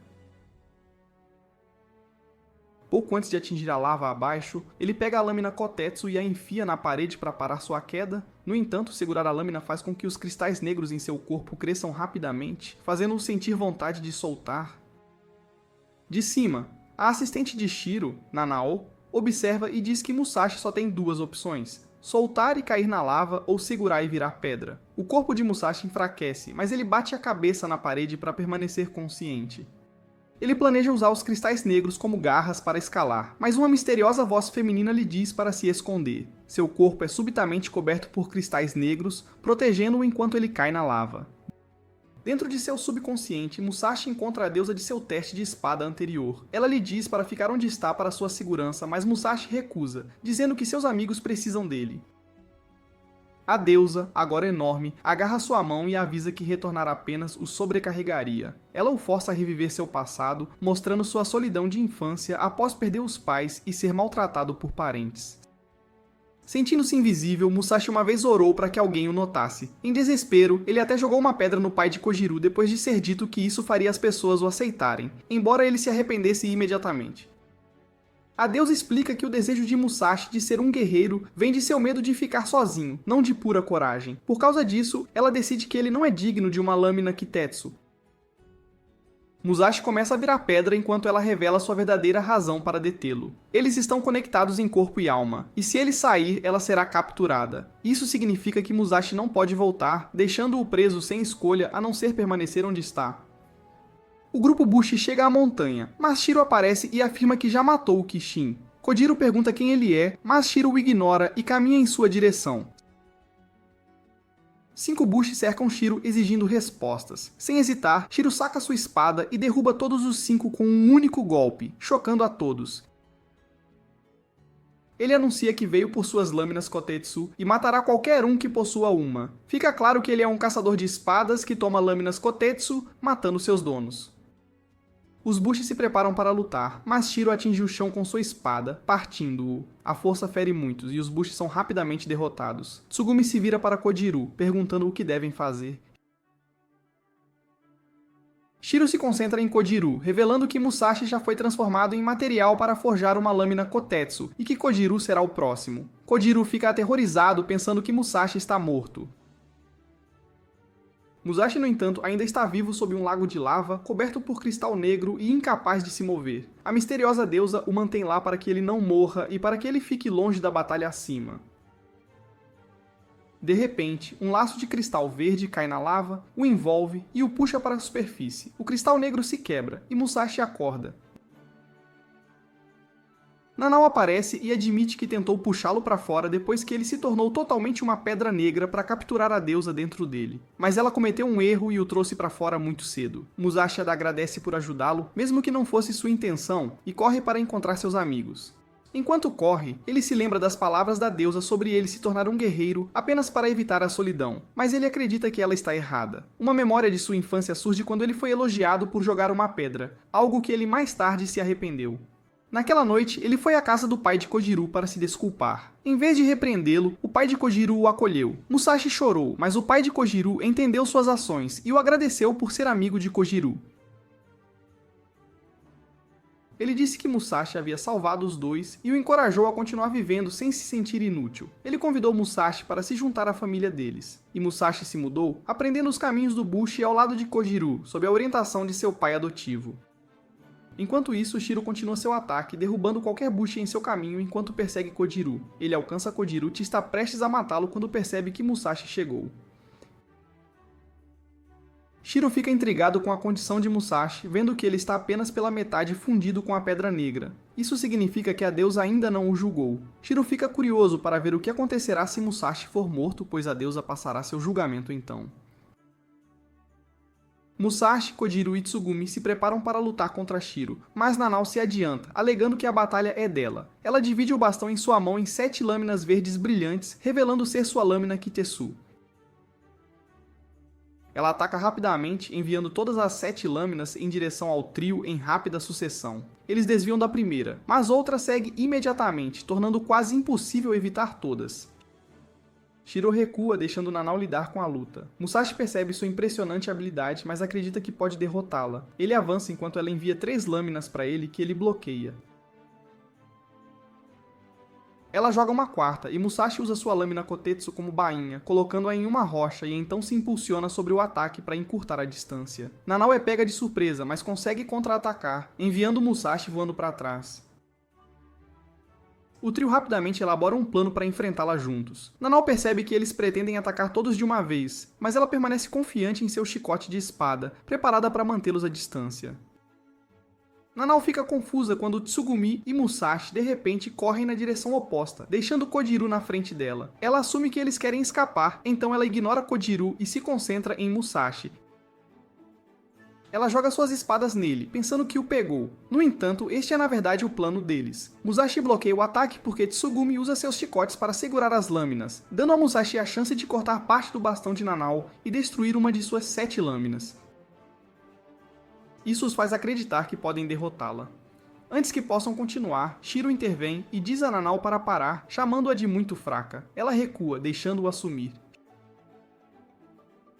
Pouco antes de atingir a lava abaixo, ele pega a lâmina Kotetsu e a enfia na parede para parar sua queda. No entanto, segurar a lâmina faz com que os cristais negros em seu corpo cresçam rapidamente, fazendo-o sentir vontade de soltar. De cima, a assistente de Shiro, Nanao, observa e diz que Musashi só tem 2 opções: soltar e cair na lava ou segurar e virar pedra. O corpo de Musashi enfraquece, mas ele bate a cabeça na parede para permanecer consciente. Ele planeja usar os cristais negros como garras para escalar, mas uma misteriosa voz feminina lhe diz para se esconder. Seu corpo é subitamente coberto por cristais negros, protegendo-o enquanto ele cai na lava. Dentro de seu subconsciente, Musashi encontra a deusa de seu teste de espada anterior. Ela lhe diz para ficar onde está para sua segurança, mas Musashi recusa, dizendo que seus amigos precisam dele. A deusa, agora enorme, agarra sua mão e avisa que retornar apenas o sobrecarregaria. Ela o força a reviver seu passado, mostrando sua solidão de infância após perder os pais e ser maltratado por parentes. Sentindo-se invisível, Musashi uma vez orou para que alguém o notasse. Em desespero, ele até jogou uma pedra no pai de Kojiro depois de ser dito que isso faria as pessoas o aceitarem, embora ele se arrependesse imediatamente. A deusa explica que o desejo de Musashi de ser um guerreiro vem de seu medo de ficar sozinho, não de pura coragem. Por causa disso, ela decide que ele não é digno de uma lâmina Kitetsu. Musashi começa a virar pedra enquanto ela revela sua verdadeira razão para detê-lo. Eles estão conectados em corpo e alma, e se ele sair, ela será capturada. Isso significa que Musashi não pode voltar, deixando-o preso sem escolha a não ser permanecer onde está. O grupo Bushi chega à montanha, mas Shiro aparece e afirma que já matou o Kishin. Kojiro pergunta quem ele é, mas Shiro o ignora e caminha em sua direção. 5 Bushi cercam Shiro exigindo respostas. Sem hesitar, Shiro saca sua espada e derruba todos os 5 com um único golpe, chocando a todos. Ele anuncia que veio por suas lâminas Kotetsu e matará qualquer um que possua uma. Fica claro que ele é um caçador de espadas que toma lâminas Kotetsu, matando seus donos. Os Bushi se preparam para lutar, mas Shiro atinge o chão com sua espada, partindo-o. A força fere muitos e os Bushi são rapidamente derrotados. Tsugumi se vira para Kojiro, perguntando o que devem fazer. Shiro se concentra em Kojiro, revelando que Musashi já foi transformado em material para forjar uma lâmina Kotetsu e que Kojiro será o próximo. Kojiro fica aterrorizado pensando que Musashi está morto. Musashi, no entanto, ainda está vivo sob um lago de lava, coberto por cristal negro e incapaz de se mover. A misteriosa deusa o mantém lá para que ele não morra e para que ele fique longe da batalha acima. De repente, um laço de cristal verde cai na lava, o envolve e o puxa para a superfície. O cristal negro se quebra e Musashi acorda. Nanao aparece e admite que tentou puxá-lo para fora depois que ele se tornou totalmente uma pedra negra para capturar a deusa dentro dele. Mas ela cometeu um erro e o trouxe para fora muito cedo. Musashi agradece por ajudá-lo, mesmo que não fosse sua intenção, e corre para encontrar seus amigos. Enquanto corre, ele se lembra das palavras da deusa sobre ele se tornar um guerreiro apenas para evitar a solidão, mas ele acredita que ela está errada. Uma memória de sua infância surge quando ele foi elogiado por jogar uma pedra, algo que ele mais tarde se arrependeu. Naquela noite, ele foi à casa do pai de Kojiro para se desculpar. Em vez de repreendê-lo, o pai de Kojiro o acolheu. Musashi chorou, mas o pai de Kojiro entendeu suas ações e o agradeceu por ser amigo de Kojiro. Ele disse que Musashi havia salvado os dois e o encorajou a continuar vivendo sem se sentir inútil. Ele convidou Musashi para se juntar à família deles. E Musashi se mudou, aprendendo os caminhos do Bushi ao lado de Kojiro, sob a orientação de seu pai adotivo. Enquanto isso, Shiro continua seu ataque, derrubando qualquer Bushi em seu caminho enquanto persegue Kojiro. Ele alcança Kojiro e está prestes a matá-lo quando percebe que Musashi chegou. Shiro fica intrigado com a condição de Musashi, vendo que ele está apenas pela metade fundido com a Pedra Negra. Isso significa que a deusa ainda não o julgou. Shiro fica curioso para ver o que acontecerá se Musashi for morto, pois a deusa passará seu julgamento então. Musashi, Kojiro e Tsugumi se preparam para lutar contra Shiro, mas Nanao se adianta, alegando que a batalha é dela. Ela divide o bastão em sua mão em 7 lâminas verdes brilhantes, revelando ser sua lâmina Kitetsu. Ela ataca rapidamente, enviando todas as 7 lâminas em direção ao trio em rápida sucessão. Eles desviam da primeira, mas outra segue imediatamente, tornando quase impossível evitar todas. Shiro recua, deixando Nanao lidar com a luta. Musashi percebe sua impressionante habilidade, mas acredita que pode derrotá-la. Ele avança enquanto ela envia 3 lâminas para ele que ele bloqueia. Ela joga uma quarta, e Musashi usa sua lâmina Kotetsu como bainha, colocando-a em uma rocha e então se impulsiona sobre o ataque para encurtar a distância. Nanao é pega de surpresa, mas consegue contra-atacar, enviando Musashi voando para trás. O trio rapidamente elabora um plano para enfrentá-la juntos. Nanao percebe que eles pretendem atacar todos de uma vez, mas ela permanece confiante em seu chicote de espada, preparada para mantê-los à distância. Nanao fica confusa quando Tsugumi e Musashi de repente correm na direção oposta, deixando Kojiro na frente dela. Ela assume que eles querem escapar, então ela ignora Kojiro e se concentra em Musashi. Ela joga suas espadas nele, pensando que o pegou. No entanto, este é na verdade o plano deles. Musashi bloqueia o ataque porque Tsugumi usa seus chicotes para segurar as lâminas, dando a Musashi a chance de cortar parte do bastão de Nanao e destruir uma de suas 7 lâminas. Isso os faz acreditar que podem derrotá-la. Antes que possam continuar, Shiro intervém e diz a Nanao para parar, chamando-a de muito fraca. Ela recua, deixando-o sumir.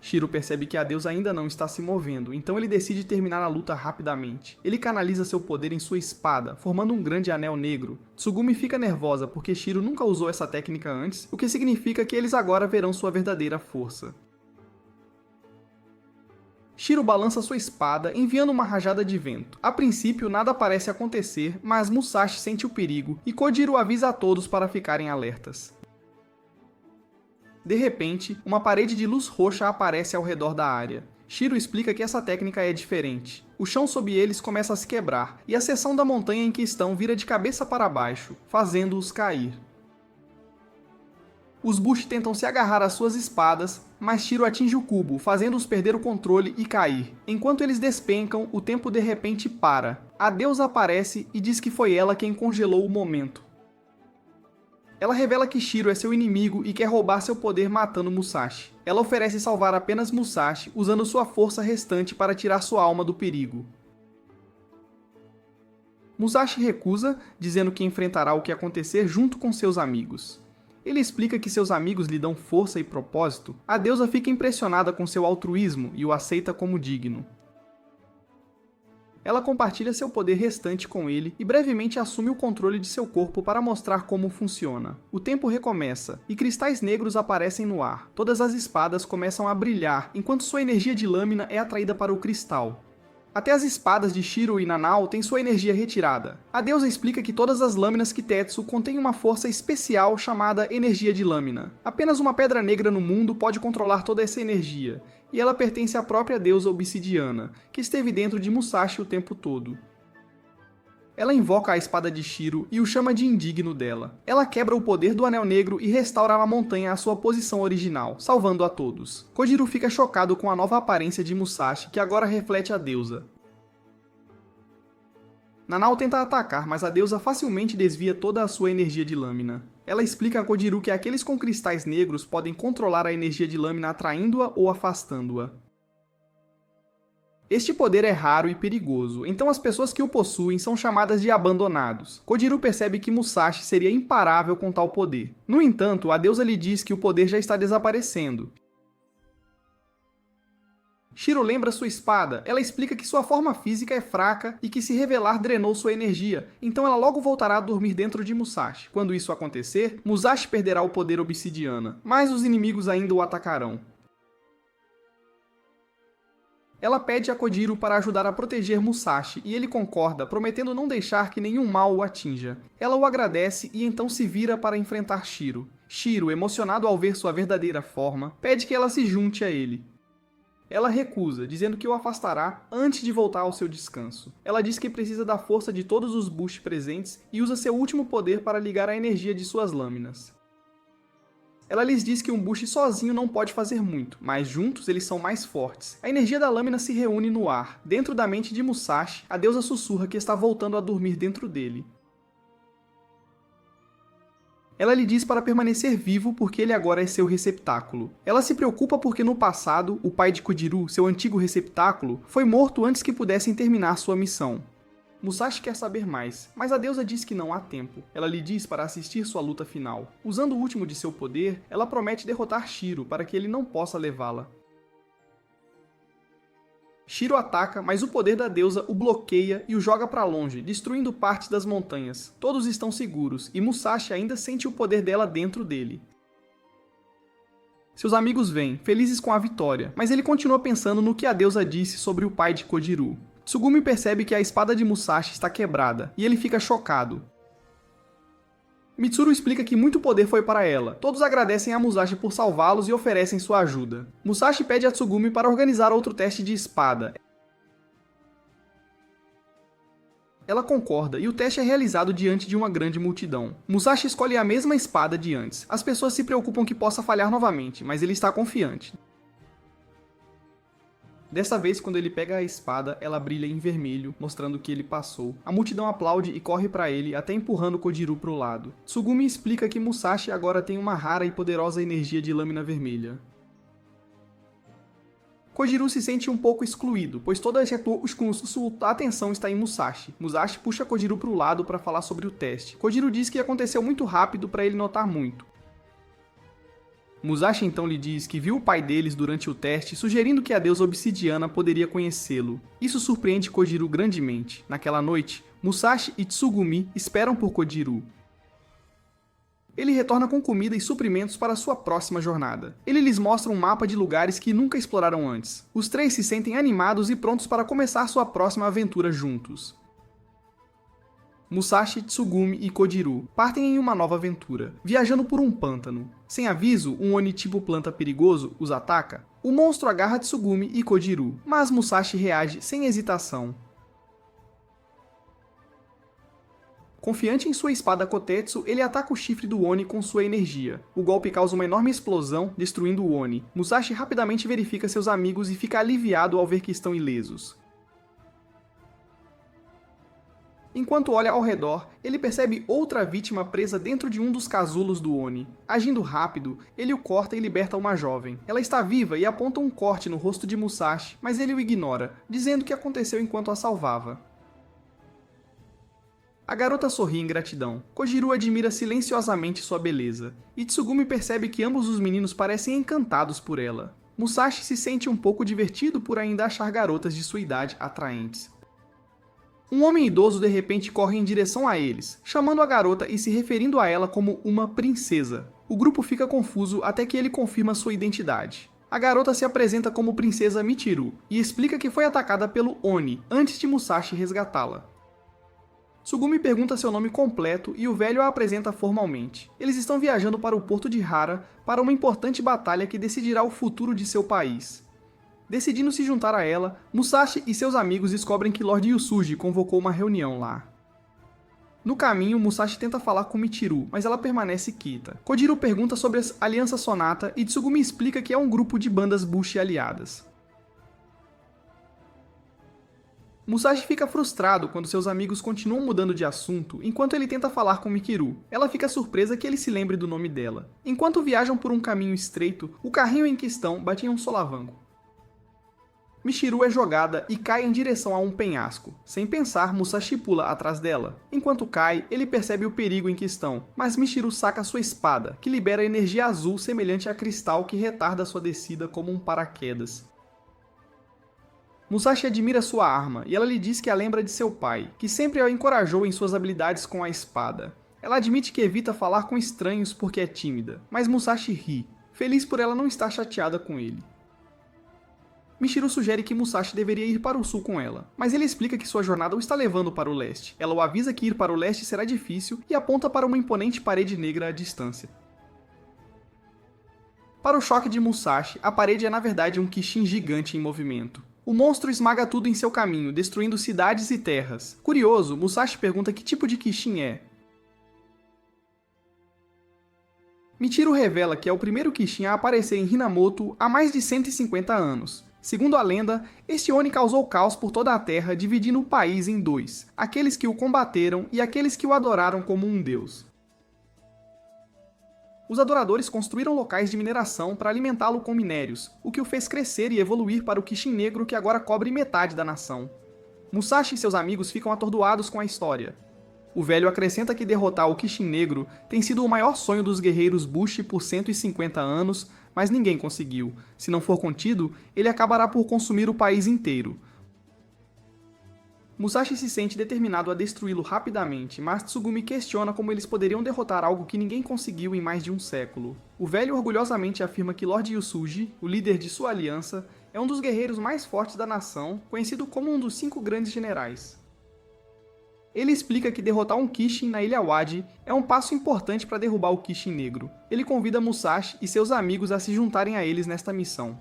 Shiro percebe que a deusa ainda não está se movendo, então ele decide terminar a luta rapidamente. Ele canaliza seu poder em sua espada, formando um grande anel negro. Tsugumi fica nervosa porque Shiro nunca usou essa técnica antes, o que significa que eles agora verão sua verdadeira força. Shiro balança sua espada, enviando uma rajada de vento. A princípio, nada parece acontecer, mas Musashi sente o perigo e Kojiro avisa a todos para ficarem alertas. De repente, uma parede de luz roxa aparece ao redor da área. Shiro explica que essa técnica é diferente. O chão sob eles começa a se quebrar, e a seção da montanha em que estão vira de cabeça para baixo, fazendo-os cair. Os Bushi tentam se agarrar às suas espadas, mas Shiro atinge o cubo, fazendo-os perder o controle e cair. Enquanto eles despencam, o tempo de repente para. A deusa aparece e diz que foi ela quem congelou o momento. Ela revela que Shiro é seu inimigo e quer roubar seu poder matando Musashi. Ela oferece salvar apenas Musashi, usando sua força restante para tirar sua alma do perigo. Musashi recusa, dizendo que enfrentará o que acontecer junto com seus amigos. Ele explica que seus amigos lhe dão força e propósito. A deusa fica impressionada com seu altruísmo e o aceita como digno. Ela compartilha seu poder restante com ele e brevemente assume o controle de seu corpo para mostrar como funciona. O tempo recomeça, e cristais negros aparecem no ar. Todas as espadas começam a brilhar, enquanto sua energia de lâmina é atraída para o cristal. Até as espadas de Shiro e Nanao têm sua energia retirada. A deusa explica que todas as lâminas Kitetsu contêm uma força especial chamada energia de lâmina. Apenas uma pedra negra no mundo pode controlar toda essa energia, e ela pertence à própria deusa obsidiana, que esteve dentro de Musashi o tempo todo. Ela invoca a espada de Shiro e o chama de indigno dela. Ela quebra o poder do Anel Negro e restaura a montanha à sua posição original, salvando a todos. Kojiro fica chocado com a nova aparência de Musashi, que agora reflete a deusa. Nanao tenta atacar, mas a deusa facilmente desvia toda a sua energia de lâmina. Ela explica a Kojiro que aqueles com cristais negros podem controlar a energia de lâmina atraindo-a ou afastando-a. Este poder é raro e perigoso, então as pessoas que o possuem são chamadas de abandonados. Kojiro percebe que Musashi seria imparável com tal poder. No entanto, a deusa lhe diz que o poder já está desaparecendo. Shiro lembra sua espada. Ela explica que sua forma física é fraca e que se revelar drenou sua energia, então ela logo voltará a dormir dentro de Musashi. Quando isso acontecer, Musashi perderá o poder obsidiana, mas os inimigos ainda o atacarão. Ela pede a Kojiro para ajudar a proteger Musashi e ele concorda, prometendo não deixar que nenhum mal o atinja. Ela o agradece e então se vira para enfrentar Shiro. Shiro, emocionado ao ver sua verdadeira forma, pede que ela se junte a ele. Ela recusa, dizendo que o afastará antes de voltar ao seu descanso. Ela diz que precisa da força de todos os Bushi presentes e usa seu último poder para ligar a energia de suas lâminas. Ela lhes diz que um Bushi sozinho não pode fazer muito, mas juntos eles são mais fortes. A energia da lâmina se reúne no ar. Dentro da mente de Musashi, a deusa sussurra que está voltando a dormir dentro dele. Ela lhe diz para permanecer vivo porque ele agora é seu receptáculo. Ela se preocupa porque no passado, o pai de Kojiro, seu antigo receptáculo, foi morto antes que pudessem terminar sua missão. Musashi quer saber mais, mas a deusa diz que não há tempo. Ela lhe diz para assistir sua luta final. Usando o último de seu poder, ela promete derrotar Shiro para que ele não possa levá-la. Shiro ataca, mas o poder da deusa o bloqueia e o joga para longe, destruindo partes das montanhas. Todos estão seguros, e Musashi ainda sente o poder dela dentro dele. Seus amigos vêm, felizes com a vitória, mas ele continua pensando no que a deusa disse sobre o pai de Kojiro. Tsugumi percebe que a espada de Musashi está quebrada, e ele fica chocado. Mitsuru explica que muito poder foi para ela. Todos agradecem a Musashi por salvá-los e oferecem sua ajuda. Musashi pede a Tsugumi para organizar outro teste de espada. Ela concorda, e o teste é realizado diante de uma grande multidão. Musashi escolhe a mesma espada de antes. As pessoas se preocupam que possa falhar novamente, mas ele está confiante. Dessa vez, quando ele pega a espada, ela brilha em vermelho, mostrando que ele passou. A multidão aplaude e corre para ele, até empurrando Kojiro pro lado. Tsugumi explica que Musashi agora tem uma rara e poderosa energia de lâmina vermelha. Kojiro se sente um pouco excluído, pois toda sua atenção está em Musashi. Musashi puxa Kojiro pro lado para falar sobre o teste. Kojiro diz que aconteceu muito rápido para ele notar muito. Musashi então lhe diz que viu o pai deles durante o teste, sugerindo que a deusa obsidiana poderia conhecê-lo. Isso surpreende Kojiro grandemente. Naquela noite, Musashi e Tsugumi esperam por Kojiro. Ele retorna com comida e suprimentos para sua próxima jornada. Ele lhes mostra um mapa de lugares que nunca exploraram antes. Os três se sentem animados e prontos para começar sua próxima aventura juntos. Musashi, Tsugumi e Kojiro partem em uma nova aventura, viajando por um pântano. Sem aviso, um Oni tipo planta perigoso os ataca. O monstro agarra Tsugumi e Kojiro, mas Musashi reage sem hesitação. Confiante em sua espada Kotetsu, ele ataca o chifre do Oni com sua energia. O golpe causa uma enorme explosão, destruindo o Oni. Musashi rapidamente verifica seus amigos e fica aliviado ao ver que estão ilesos. Enquanto olha ao redor, ele percebe outra vítima presa dentro de um dos casulos do Oni. Agindo rápido, ele o corta e liberta uma jovem. Ela está viva e aponta um corte no rosto de Musashi, mas ele o ignora, dizendo que aconteceu enquanto a salvava. A garota sorri em gratidão. Kojiro admira silenciosamente sua beleza, e Tsugumi percebe que ambos os meninos parecem encantados por ela. Musashi se sente um pouco divertido por ainda achar garotas de sua idade atraentes. Um homem idoso de repente corre em direção a eles, chamando a garota e se referindo a ela como uma princesa. O grupo fica confuso até que ele confirma sua identidade. A garota se apresenta como Princesa Michiru e explica que foi atacada pelo Oni antes de Musashi resgatá-la. Tsugumi pergunta seu nome completo e o velho a apresenta formalmente. Eles estão viajando para o porto de Hara para uma importante batalha que decidirá o futuro de seu país. Decidindo se juntar a ela, Musashi e seus amigos descobrem que Lord Yusuji convocou uma reunião lá. No caminho, Musashi tenta falar com Michiru, mas ela permanece quieta. Kojiro pergunta sobre a Aliança Sonata e Tsugumi explica que é um grupo de bandas Bushi aliadas. Musashi fica frustrado quando seus amigos continuam mudando de assunto enquanto ele tenta falar com Michiru. Ela fica surpresa que ele se lembre do nome dela. Enquanto viajam por um caminho estreito, o carrinho em que estão bate em um solavanco. Michiru é jogada e cai em direção a um penhasco. Sem pensar, Musashi pula atrás dela. Enquanto cai, ele percebe o perigo em que estão, mas Michiru saca sua espada, que libera energia azul semelhante a cristal que retarda sua descida como um paraquedas. Musashi admira sua arma e ela lhe diz que a lembra de seu pai, que sempre a encorajou em suas habilidades com a espada. Ela admite que evita falar com estranhos porque é tímida, mas Musashi ri, feliz por ela não estar chateada com ele. Michiru sugere que Musashi deveria ir para o sul com ela, mas ele explica que sua jornada o está levando para o leste. Ela o avisa que ir para o leste será difícil e aponta para uma imponente parede negra à distância. Para o choque de Musashi, a parede é na verdade um Kishin gigante em movimento. O monstro esmaga tudo em seu caminho, destruindo cidades e terras. Curioso, Musashi pergunta que tipo de Kishin é. Michiru revela que é o primeiro Kishin a aparecer em Hinamoto há mais de 150 anos. Segundo a lenda, este Oni causou caos por toda a Terra, dividindo o país em dois, aqueles que o combateram e aqueles que o adoraram como um deus. Os adoradores construíram locais de mineração para alimentá-lo com minérios, o que o fez crescer e evoluir para o Kishin negro que agora cobre metade da nação. Musashi e seus amigos ficam atordoados com a história. O velho acrescenta que derrotar o Kishin negro tem sido o maior sonho dos guerreiros Bushi por 150 anos, mas ninguém conseguiu. Se não for contido, ele acabará por consumir o país inteiro. Musashi se sente determinado a destruí-lo rapidamente, mas Tsugumi questiona como eles poderiam derrotar algo que ninguém conseguiu em mais de um século. O velho orgulhosamente afirma que Lord Yusuji, o líder de sua aliança, é um dos guerreiros mais fortes da nação, conhecido como um dos 5 grandes generais. Ele explica que derrotar um Kishin na Ilha Wadi é um passo importante para derrubar o Kishin negro. Ele convida Musashi e seus amigos a se juntarem a eles nesta missão.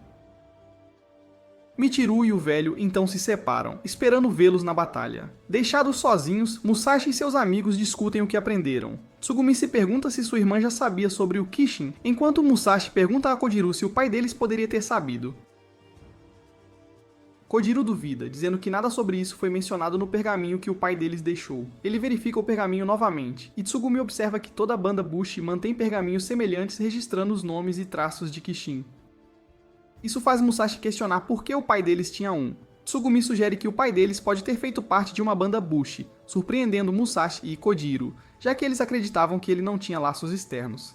Michiru e o velho então se separam, esperando vê-los na batalha. Deixados sozinhos, Musashi e seus amigos discutem o que aprenderam. Tsugumi se pergunta se sua irmã já sabia sobre o Kishin, enquanto Musashi pergunta a Kojiro se o pai deles poderia ter sabido. Kojiro duvida, dizendo que nada sobre isso foi mencionado no pergaminho que o pai deles deixou. Ele verifica o pergaminho novamente, e Tsugumi observa que toda a banda Bushi mantém pergaminhos semelhantes registrando os nomes e traços de Kishin. Isso faz Musashi questionar por que o pai deles tinha um. Tsugumi sugere que o pai deles pode ter feito parte de uma banda Bushi, surpreendendo Musashi e Kojiro, já que eles acreditavam que ele não tinha laços externos.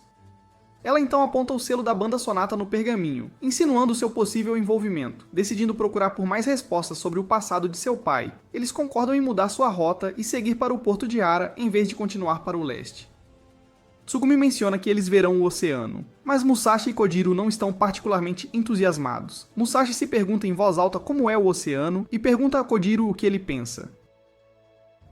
Ela então aponta o selo da banda Sonata no pergaminho, insinuando seu possível envolvimento. Decidindo procurar por mais respostas sobre o passado de seu pai, eles concordam em mudar sua rota e seguir para o porto de Ara em vez de continuar para o leste. Tsugumi menciona que eles verão o oceano, mas Musashi e Kojiro não estão particularmente entusiasmados. Musashi se pergunta em voz alta como é o oceano e pergunta a Kojiro o que ele pensa.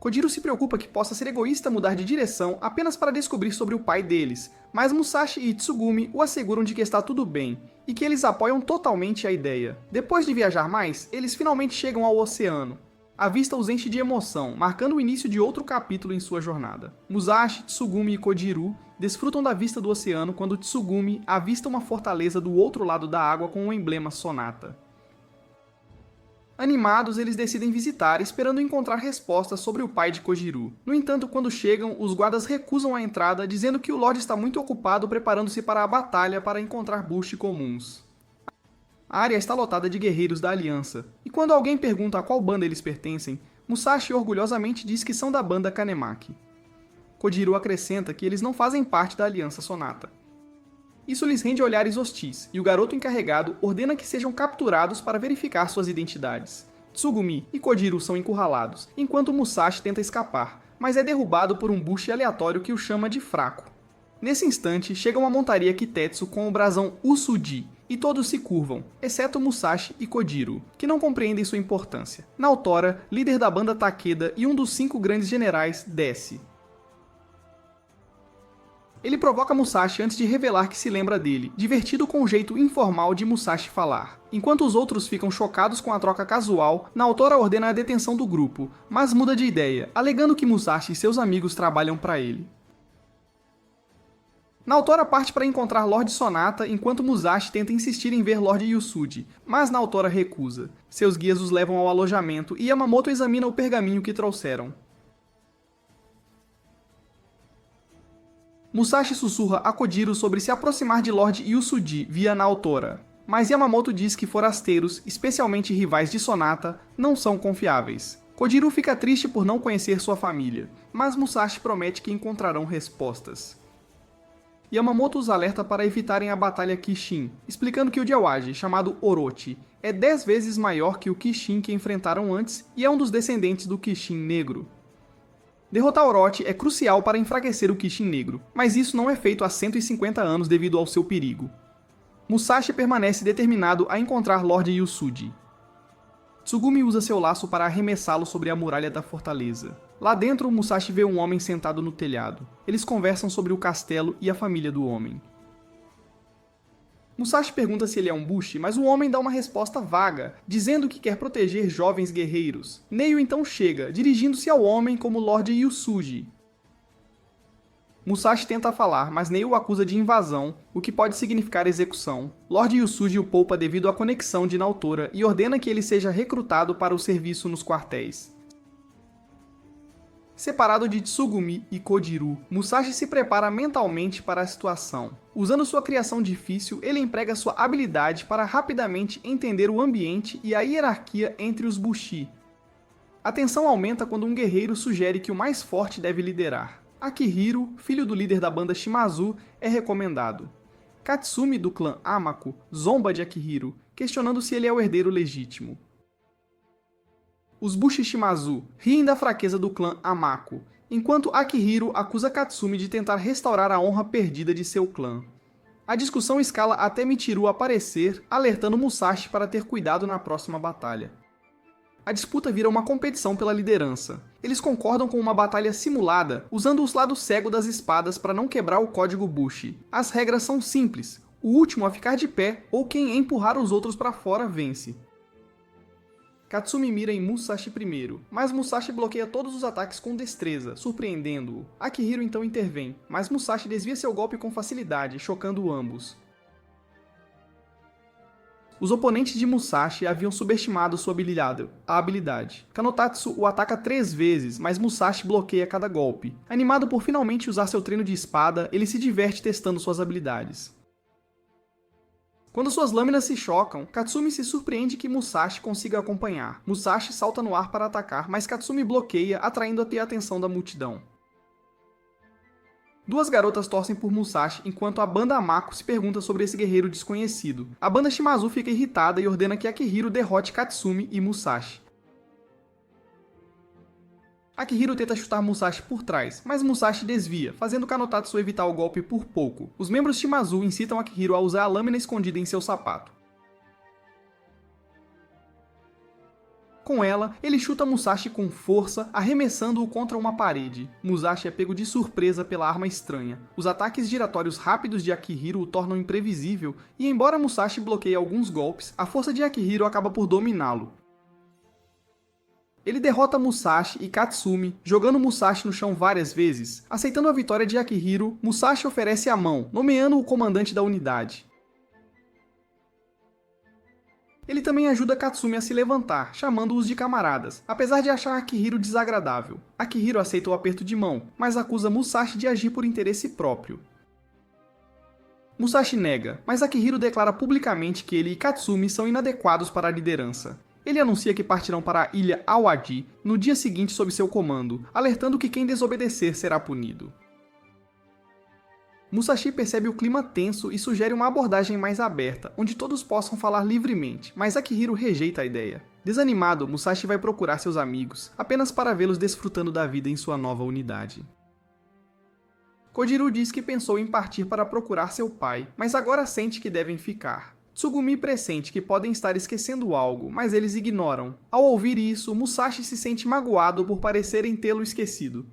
Kojiro se preocupa que possa ser egoísta mudar de direção apenas para descobrir sobre o pai deles, mas Musashi e Tsugumi o asseguram de que está tudo bem, e que eles apoiam totalmente a ideia. Depois de viajar mais, eles finalmente chegam ao oceano. A vista os enche de emoção, marcando o início de outro capítulo em sua jornada. Musashi, Tsugumi e Kojiro desfrutam da vista do oceano quando Tsugumi avista uma fortaleza do outro lado da água com o emblema Sonata. Animados, eles decidem visitar, esperando encontrar respostas sobre o pai de Kojiro. No entanto, quando chegam, os guardas recusam a entrada, dizendo que o Lorde está muito ocupado preparando-se para a batalha para encontrar Bushi comuns. A área está lotada de guerreiros da Aliança, e quando alguém pergunta a qual banda eles pertencem, Musashi orgulhosamente diz que são da banda Kanemaki. Kojiro acrescenta que eles não fazem parte da Aliança Sonata. Isso lhes rende olhares hostis, e o garoto encarregado ordena que sejam capturados para verificar suas identidades. Tsugumi e Kojiro são encurralados, enquanto Musashi tenta escapar, mas é derrubado por um Bushi aleatório que o chama de fraco. Nesse instante, chega uma montaria Kitetsu com o brasão Usuji, e todos se curvam, exceto Musashi e Kojiro, que não compreendem sua importância. Naotora, líder da banda Takeda e um dos 5 grandes generais, desce. Ele provoca Musashi antes de revelar que se lembra dele, divertido com o jeito informal de Musashi falar. Enquanto os outros ficam chocados com a troca casual, Naotora ordena a detenção do grupo, mas muda de ideia, alegando que Musashi e seus amigos trabalham para ele. Naotora parte para encontrar Lord Sonata, enquanto Musashi tenta insistir em ver Lord Yusuji, mas Naotora recusa. Seus guias os levam ao alojamento e Yamamoto examina o pergaminho que trouxeram. Musashi sussurra a Kojiro sobre se aproximar de Lord Yusuji via Naotora, mas Yamamoto diz que forasteiros, especialmente rivais de Sonata, não são confiáveis. Kojiro fica triste por não conhecer sua família, mas Musashi promete que encontrarão respostas. Yamamoto os alerta para evitarem a batalha Kishin, explicando que o Jawagi, chamado Orochi, é 10 vezes maior que o Kishin que enfrentaram antes e é um dos descendentes do Kishin negro. Derrotar Orochi é crucial para enfraquecer o Kishin negro, mas isso não é feito há 150 anos devido ao seu perigo. Musashi permanece determinado a encontrar Lord Yusuji. Tsugumi usa seu laço para arremessá-lo sobre a muralha da fortaleza. Lá dentro, Musashi vê um homem sentado no telhado. Eles conversam sobre o castelo e a família do homem. Musashi pergunta se ele é um Bushi, mas o homem dá uma resposta vaga, dizendo que quer proteger jovens guerreiros. Neio então chega, dirigindo-se ao homem como Lord Yusuji. Musashi tenta falar, mas Neio o acusa de invasão, o que pode significar execução. Lord Yusuji o poupa devido à conexão de Naotora e ordena que ele seja recrutado para o serviço nos quartéis. Separado de Tsugumi e Kojiro, Musashi se prepara mentalmente para a situação. Usando sua criação difícil, ele emprega sua habilidade para rapidamente entender o ambiente e a hierarquia entre os Bushi. A tensão aumenta quando um guerreiro sugere que o mais forte deve liderar. Akihiro, filho do líder da banda Shimazu, é recomendado. Katsumi, do clã Amako, zomba de Akihiro, questionando se ele é o herdeiro legítimo. Os Bushi Shimazu riem da fraqueza do clã Amako, enquanto Akihiro acusa Katsumi de tentar restaurar a honra perdida de seu clã. A discussão escala até Michiru aparecer, alertando Musashi para ter cuidado na próxima batalha. A disputa vira uma competição pela liderança. Eles concordam com uma batalha simulada, usando os lados cegos das espadas para não quebrar o código Bushi. As regras são simples: o último a ficar de pé ou quem empurrar os outros para fora vence. Katsumi mira em Musashi primeiro, mas Musashi bloqueia todos os ataques com destreza, surpreendendo-o. Akihiro então intervém, mas Musashi desvia seu golpe com facilidade, chocando ambos. Os oponentes de Musashi haviam subestimado sua habilidade. Kanotatsu o ataca 3 vezes, mas Musashi bloqueia cada golpe. Animado por finalmente usar seu treino de espada, ele se diverte testando suas habilidades. Quando suas lâminas se chocam, Katsumi se surpreende que Musashi consiga acompanhar. Musashi salta no ar para atacar, mas Katsumi bloqueia, atraindo a atenção da multidão. Duas garotas torcem por Musashi, enquanto a banda Amako se pergunta sobre esse guerreiro desconhecido. A banda Shimazu fica irritada e ordena que Akihiro derrote Katsumi e Musashi. Akihiro tenta chutar Musashi por trás, mas Musashi desvia, fazendo Kanotatsu evitar o golpe por pouco. Os membros Shimazu incitam Akihiro a usar a lâmina escondida em seu sapato. Com ela, ele chuta Musashi com força, arremessando-o contra uma parede. Musashi é pego de surpresa pela arma estranha. Os ataques giratórios rápidos de Akihiro o tornam imprevisível, e embora Musashi bloqueie alguns golpes, a força de Akihiro acaba por dominá-lo. Ele derrota Musashi e Katsumi, jogando Musashi no chão várias vezes. Aceitando a vitória de Akihiro, Musashi oferece a mão, nomeando-o comandante da unidade. Ele também ajuda Katsumi a se levantar, chamando-os de camaradas, apesar de achar Akihiro desagradável. Akihiro aceita o aperto de mão, mas acusa Musashi de agir por interesse próprio. Musashi nega, mas Akihiro declara publicamente que ele e Katsumi são inadequados para a liderança. Ele anuncia que partirão para a ilha Awadi no dia seguinte sob seu comando, alertando que quem desobedecer será punido. Musashi percebe o clima tenso e sugere uma abordagem mais aberta, onde todos possam falar livremente, mas Akihiro rejeita a ideia. Desanimado, Musashi vai procurar seus amigos, apenas para vê-los desfrutando da vida em sua nova unidade. Kojiro diz que pensou em partir para procurar seu pai, mas agora sente que devem ficar. Tsugumi pressente que podem estar esquecendo algo, mas eles ignoram. Ao ouvir isso, Musashi se sente magoado por parecerem tê-lo esquecido.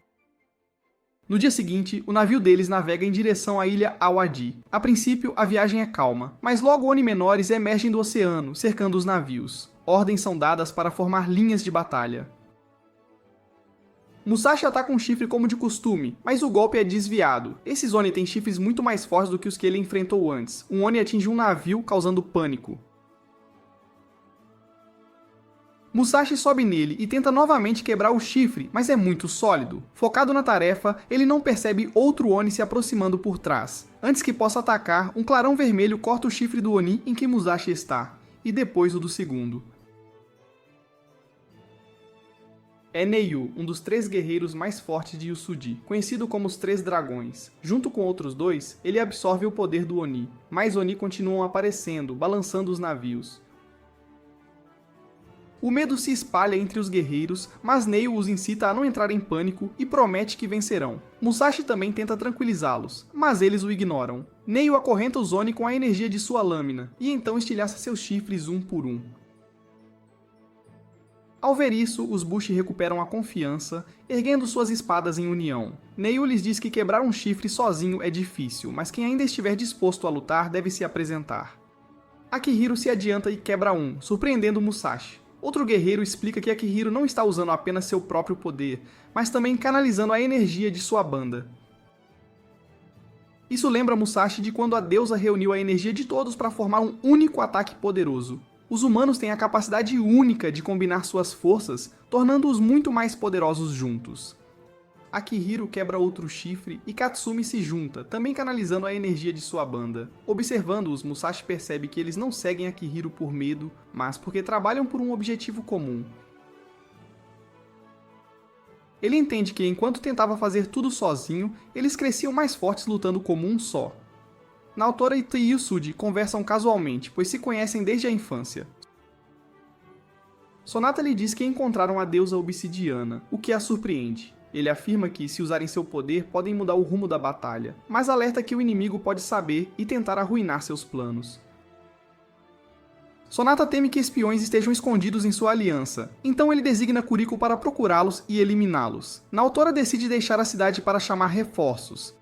No dia seguinte, o navio deles navega em direção à ilha Awadi. A princípio, a viagem é calma, mas logo Oni menores emergem do oceano, cercando os navios. Ordens são dadas para formar linhas de batalha. Musashi ataca um chifre como de costume, mas o golpe é desviado. Esses Oni têm chifres muito mais fortes do que os que ele enfrentou antes. Um Oni atinge um navio, causando pânico. Musashi sobe nele e tenta novamente quebrar o chifre, mas é muito sólido. Focado na tarefa, ele não percebe outro Oni se aproximando por trás. Antes que possa atacar, um clarão vermelho corta o chifre do Oni em que Musashi está, e depois o do segundo. É Neiyu, um dos 3 guerreiros mais fortes de Yusudi, conhecido como os 3 dragões. Junto com outros 2, ele absorve o poder do Oni. Mais Oni continuam aparecendo, balançando os navios. O medo se espalha entre os guerreiros, mas Neiyu os incita a não entrar em pânico e promete que vencerão. Musashi também tenta tranquilizá-los, mas eles o ignoram. Neiyu acorrenta os Oni com a energia de sua lâmina, e então estilhaça seus chifres um por um. Ao ver isso, os Bushi recuperam a confiança, erguendo suas espadas em união. Neiyu lhes diz que quebrar um chifre sozinho é difícil, mas quem ainda estiver disposto a lutar deve se apresentar. Akihiro se adianta e quebra um, surpreendendo Musashi. Outro guerreiro explica que Akihiro não está usando apenas seu próprio poder, mas também canalizando a energia de sua banda. Isso lembra Musashi de quando a deusa reuniu a energia de todos para formar um único ataque poderoso. Os humanos têm a capacidade única de combinar suas forças, tornando-os muito mais poderosos juntos. Akihiro quebra outro chifre e Katsumi se junta, também canalizando a energia de sua banda. Observando-os, Musashi percebe que eles não seguem Akihiro por medo, mas porque trabalham por um objetivo comum. Ele entende que enquanto tentava fazer tudo sozinho, eles cresciam mais fortes lutando como um só. Naotora e Yusudi conversam casualmente, pois se conhecem desde a infância. Sonata lhe diz que encontraram a deusa obsidiana, o que a surpreende. Ele afirma que, se usarem seu poder, podem mudar o rumo da batalha, mas alerta que o inimigo pode saber e tentar arruinar seus planos. Sonata teme que espiões estejam escondidos em sua aliança, então ele designa Kuriko para procurá-los e eliminá-los. Naotora decide deixar a cidade para chamar reforços.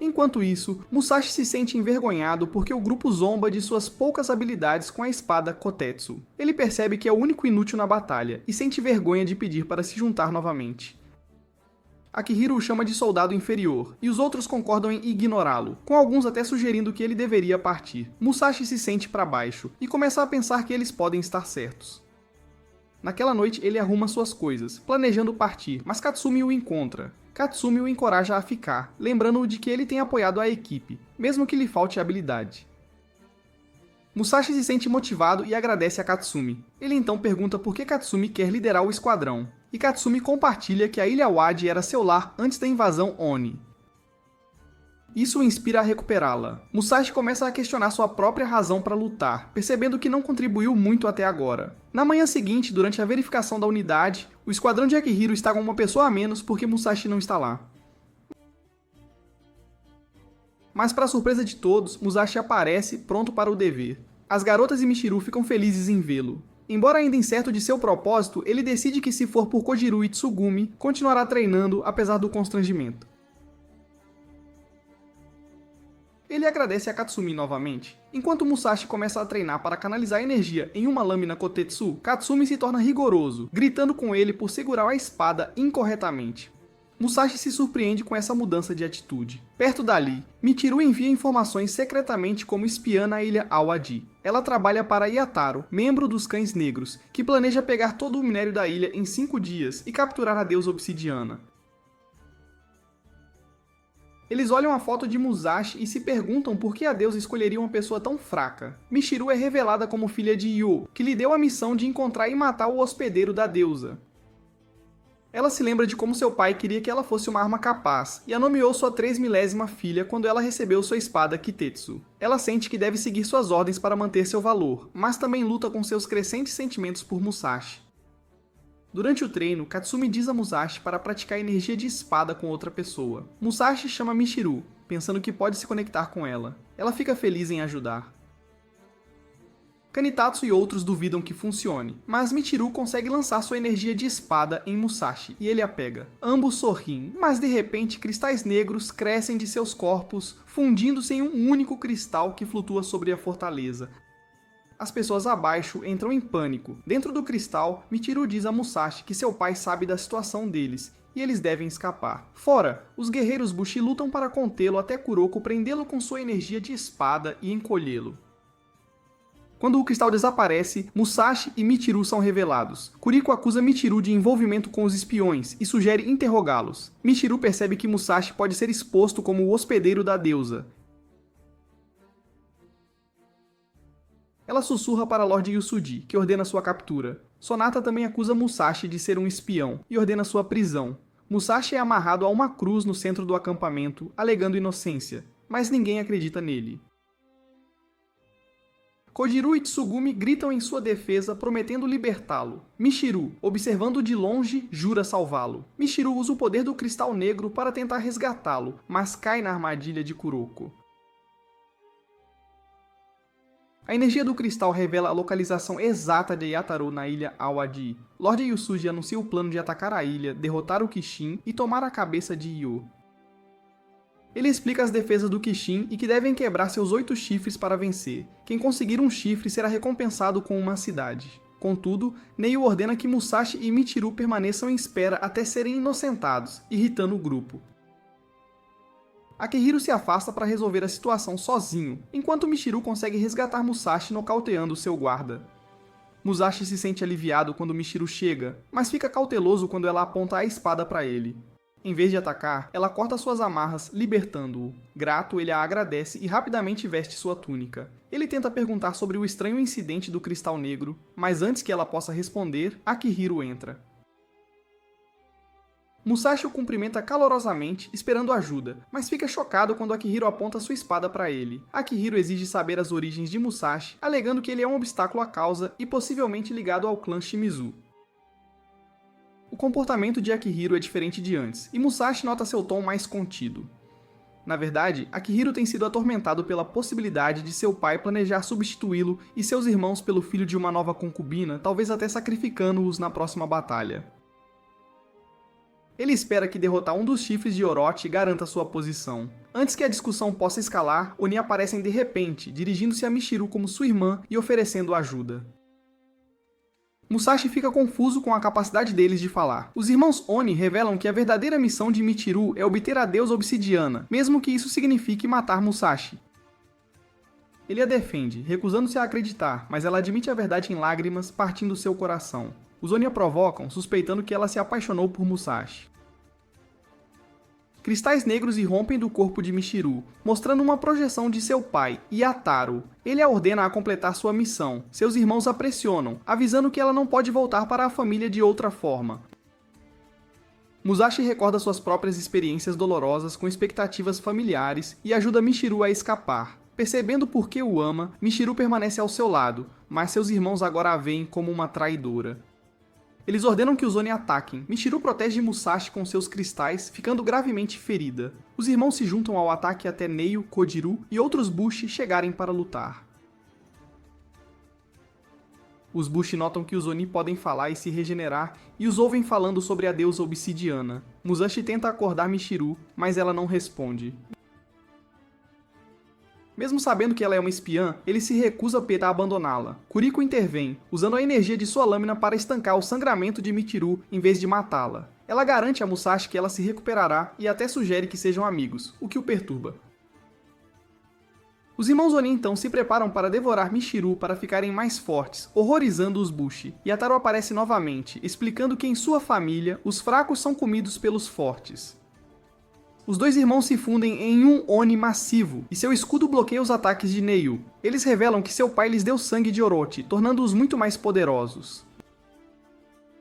Enquanto isso, Musashi se sente envergonhado porque o grupo zomba de suas poucas habilidades com a espada Kotetsu. Ele percebe que é o único inútil na batalha e sente vergonha de pedir para se juntar novamente. Akihiro o chama de soldado inferior, e os outros concordam em ignorá-lo, com alguns até sugerindo que ele deveria partir. Musashi se sente para baixo, e começa a pensar que eles podem estar certos. Naquela noite ele arruma suas coisas, planejando partir, mas Katsumi o encontra. Katsumi o encoraja a ficar, lembrando-o de que ele tem apoiado a equipe, mesmo que lhe falte habilidade. Musashi se sente motivado e agradece a Katsumi. Ele então pergunta por que Katsumi quer liderar o esquadrão, e Katsumi compartilha que a Ilha Wadi era seu lar antes da invasão Oni. Isso o inspira a recuperá-la. Musashi começa a questionar sua própria razão para lutar, percebendo que não contribuiu muito até agora. Na manhã seguinte, durante a verificação da unidade, o esquadrão de Akihiro está com uma pessoa a menos porque Musashi não está lá. Mas para surpresa de todos, Musashi aparece pronto para o dever. As garotas e Michiru ficam felizes em vê-lo. Embora ainda incerto de seu propósito, ele decide que se for por Kojiro e Tsugumi, continuará treinando apesar do constrangimento. Ele agradece a Katsumi novamente. Enquanto Musashi começa a treinar para canalizar energia em uma lâmina Kotetsu, Katsumi se torna rigoroso, gritando com ele por segurar a espada incorretamente. Musashi se surpreende com essa mudança de atitude. Perto dali, Michiru envia informações secretamente como espiã na ilha Awadi. Ela trabalha para Yataro, membro dos Cães Negros, que planeja pegar todo o minério da ilha em 5 dias e capturar a deusa obsidiana. Eles olham a foto de Musashi e se perguntam por que a deusa escolheria uma pessoa tão fraca. Michiru é revelada como filha de Yu, que lhe deu a missão de encontrar e matar o hospedeiro da deusa. Ela se lembra de como seu pai queria que ela fosse uma arma capaz, e a nomeou sua 3.000ª filha quando ela recebeu sua espada Kitetsu. Ela sente que deve seguir suas ordens para manter seu valor, mas também luta com seus crescentes sentimentos por Musashi. Durante o treino, Katsumi diz a Musashi para praticar energia de espada com outra pessoa. Musashi chama Michiru, pensando que pode se conectar com ela. Ela fica feliz em ajudar. Kanitatsu e outros duvidam que funcione, mas Michiru consegue lançar sua energia de espada em Musashi e ele a pega. Ambos sorriem, mas de repente cristais negros crescem de seus corpos, fundindo-se em um único cristal que flutua sobre a fortaleza. As pessoas abaixo entram em pânico. Dentro do cristal, Michiru diz a Musashi que seu pai sabe da situação deles, e eles devem escapar. Fora, os guerreiros Bushi lutam para contê-lo até Kuroko prendê-lo com sua energia de espada e encolhê-lo. Quando o cristal desaparece, Musashi e Michiru são revelados. Kuriko acusa Michiru de envolvimento com os espiões e sugere interrogá-los. Michiru percebe que Musashi pode ser exposto como o hospedeiro da deusa. Ela sussurra para Lord Yusuji, que ordena sua captura. Sonata também acusa Musashi de ser um espião e ordena sua prisão. Musashi é amarrado a uma cruz no centro do acampamento, alegando inocência, mas ninguém acredita nele. Kojiro e Tsugumi gritam em sua defesa, prometendo libertá-lo. Michiru, observando de longe, jura salvá-lo. Michiru usa o poder do Cristal Negro para tentar resgatá-lo, mas cai na armadilha de Kuroko. A energia do cristal revela a localização exata de Yataro na ilha Awadi. Lord Yusuji anuncia o plano de atacar a ilha, derrotar o Kishin e tomar a cabeça de Yu. Ele explica as defesas do Kishin e que devem quebrar seus 8 chifres para vencer. Quem conseguir um chifre será recompensado com uma cidade. Contudo, Neyu ordena que Musashi e Michiru permaneçam em espera até serem inocentados, irritando o grupo. Akihiro se afasta para resolver a situação sozinho, enquanto Michiru consegue resgatar Musashi nocauteando seu guarda. Musashi se sente aliviado quando Michiru chega, mas fica cauteloso quando ela aponta a espada para ele. Em vez de atacar, ela corta suas amarras, libertando-o. Grato, ele a agradece e rapidamente veste sua túnica. Ele tenta perguntar sobre o estranho incidente do Cristal Negro, mas antes que ela possa responder, Akihiro entra. Musashi o cumprimenta calorosamente, esperando ajuda, mas fica chocado quando Akihiro aponta sua espada para ele. Akihiro exige saber as origens de Musashi, alegando que ele é um obstáculo à causa e possivelmente ligado ao clã Shimizu. O comportamento de Akihiro é diferente de antes, e Musashi nota seu tom mais contido. Na verdade, Akihiro tem sido atormentado pela possibilidade de seu pai planejar substituí-lo e seus irmãos pelo filho de uma nova concubina, talvez até sacrificando-os na próxima batalha. Ele espera que derrotar um dos chifres de Orochi garanta sua posição. Antes que a discussão possa escalar, Oni aparecem de repente, dirigindo-se a Michiru como sua irmã e oferecendo ajuda. Musashi fica confuso com a capacidade deles de falar. Os irmãos Oni revelam que a verdadeira missão de Michiru é obter a deusa obsidiana, mesmo que isso signifique matar Musashi. Ele a defende, recusando-se a acreditar, mas ela admite a verdade em lágrimas, partindo seu coração. Os Oni a provocam, suspeitando que ela se apaixonou por Musashi. Cristais negros irrompem do corpo de Michiru, mostrando uma projeção de seu pai, Yataro. Ele a ordena a completar sua missão. Seus irmãos a pressionam, avisando que ela não pode voltar para a família de outra forma. Musashi recorda suas próprias experiências dolorosas com expectativas familiares e ajuda Michiru a escapar. Percebendo por que o ama, Michiru permanece ao seu lado, mas seus irmãos agora a veem como uma traidora. Eles ordenam que os Oni ataquem. Michiru protege Musashi com seus cristais, ficando gravemente ferida. Os irmãos se juntam ao ataque até Neio, Kojiru e outros Bushi chegarem para lutar. Os Bushi notam que os Oni podem falar e se regenerar e os ouvem falando sobre a deusa obsidiana. Musashi tenta acordar Michiru, mas ela não responde. Mesmo sabendo que ela é uma espiã, ele se recusa a abandoná-la. Kuriko intervém, usando a energia de sua lâmina para estancar o sangramento de Michiru em vez de matá-la. Ela garante a Musashi que ela se recuperará e até sugere que sejam amigos, o que o perturba. Os irmãos Oni então se preparam para devorar Michiru para ficarem mais fortes, horrorizando os Bushi. Yataro aparece novamente, explicando que em sua família, os fracos são comidos pelos fortes. Os dois irmãos se fundem em um Oni massivo, e seu escudo bloqueia os ataques de Neyu. Eles revelam que seu pai lhes deu sangue de Orochi, tornando-os muito mais poderosos.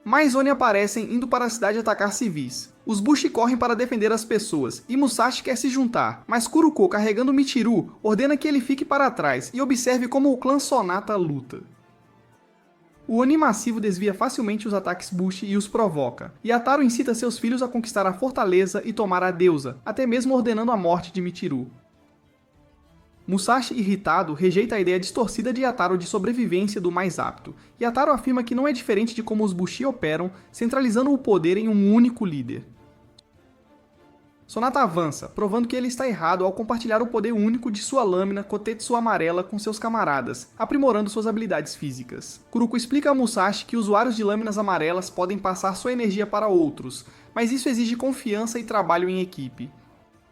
Mais Oni aparecem indo para a cidade atacar civis. Os Bushi correm para defender as pessoas, e Musashi quer se juntar, mas Kuruko, carregando Michiru, ordena que ele fique para trás e observe como o clã Sonata luta. O Oni massivo desvia facilmente os ataques Bushi e os provoca. Yataro incita seus filhos a conquistar a fortaleza e tomar a deusa, até mesmo ordenando a morte de Michiru. Musashi, irritado, rejeita a ideia distorcida de Yataro de sobrevivência do mais apto. Yataro afirma que não é diferente de como os Bushi operam, centralizando o poder em um único líder. Sonata avança, provando que ele está errado ao compartilhar o poder único de sua lâmina Kotetsu amarela com seus camaradas, aprimorando suas habilidades físicas. Kuruko explica a Musashi que usuários de lâminas amarelas podem passar sua energia para outros, mas isso exige confiança e trabalho em equipe.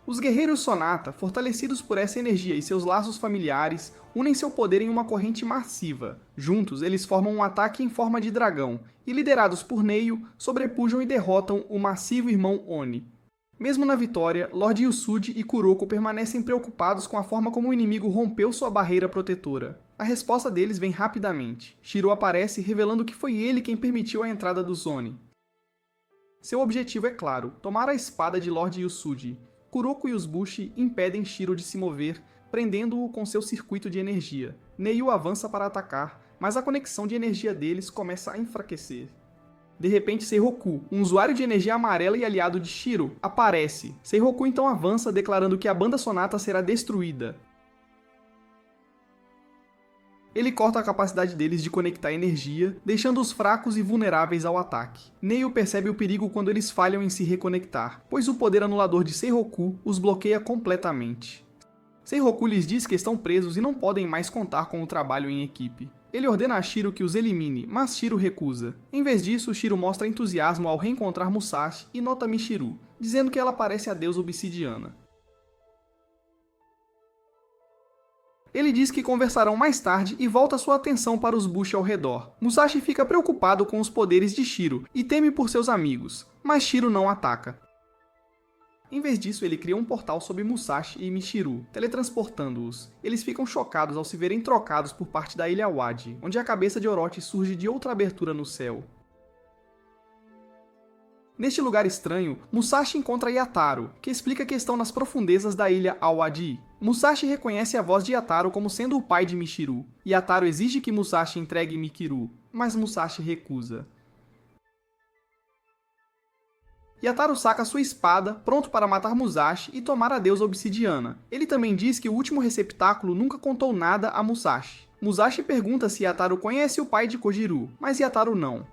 Os guerreiros Sonata, fortalecidos por essa energia e seus laços familiares, unem seu poder em uma corrente massiva. Juntos, eles formam um ataque em forma de dragão, e liderados por Neio, sobrepujam e derrotam o massivo irmão Oni. Mesmo na vitória, Lord Yusuji e Kuroko permanecem preocupados com a forma como o inimigo rompeu sua barreira protetora. A resposta deles vem rapidamente. Shiro aparece revelando que foi ele quem permitiu a entrada dos Oni. Seu objetivo é claro, tomar a espada de Lord Yusuji. Kuroko e os Bushi impedem Shiro de se mover, prendendo-o com seu circuito de energia. Neyu avança para atacar, mas a conexão de energia deles começa a enfraquecer. De repente, Seiroku, um usuário de energia amarela e aliado de Shiro, aparece. Seiroku então avança, declarando que a banda Sonata será destruída. Ele corta a capacidade deles de conectar energia, deixando-os fracos e vulneráveis ao ataque. Neio percebe o perigo quando eles falham em se reconectar, pois o poder anulador de Seiroku os bloqueia completamente. Seiroku lhes diz que estão presos e não podem mais contar com o trabalho em equipe. Ele ordena a Shiro que os elimine, mas Shiro recusa. Em vez disso, Shiro mostra entusiasmo ao reencontrar Musashi e nota Michiru, dizendo que ela parece a deusa obsidiana. Ele diz que conversarão mais tarde e volta sua atenção para os Bushi ao redor. Musashi fica preocupado com os poderes de Shiro e teme por seus amigos, mas Shiro não ataca. Em vez disso, ele cria um portal sobre Musashi e Michiru, teletransportando-os. Eles ficam chocados ao se verem trocados por parte da Ilha Wadi, onde a cabeça de Orochi surge de outra abertura no céu. Neste lugar estranho, Musashi encontra Yataro, que explica que estão nas profundezas da Ilha Awadi. Musashi reconhece a voz de Yataro como sendo o pai de Michiru. Yataro exige que Musashi entregue Michiru, mas Musashi recusa. Yataro saca sua espada, pronto para matar Musashi e tomar a deusa obsidiana. Ele também diz que o último receptáculo nunca contou nada a Musashi. Musashi pergunta se Yataro conhece o pai de Kojiru, mas Yataro não.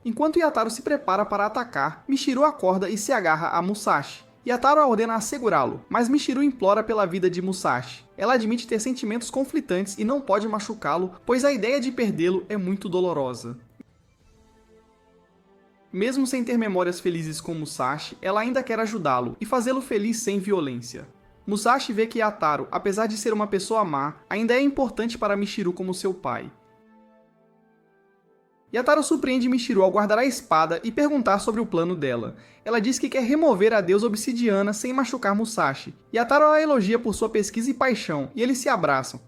Enquanto Yataro se prepara para atacar, Michiru acorda e se agarra a Musashi. Yataro a ordena assegurá-lo, mas Michiru implora pela vida de Musashi. Ela admite ter sentimentos conflitantes e não pode machucá-lo, pois a ideia de perdê-lo é muito dolorosa. Mesmo sem ter memórias felizes com Musashi, ela ainda quer ajudá-lo e fazê-lo feliz sem violência. Musashi vê que Yataro, apesar de ser uma pessoa má, ainda é importante para Michiru como seu pai. Yataro surpreende Michiru ao guardar a espada e perguntar sobre o plano dela. Ela diz que quer remover a deusa obsidiana sem machucar Musashi. Yataro a elogia por sua pesquisa e paixão, e eles se abraçam.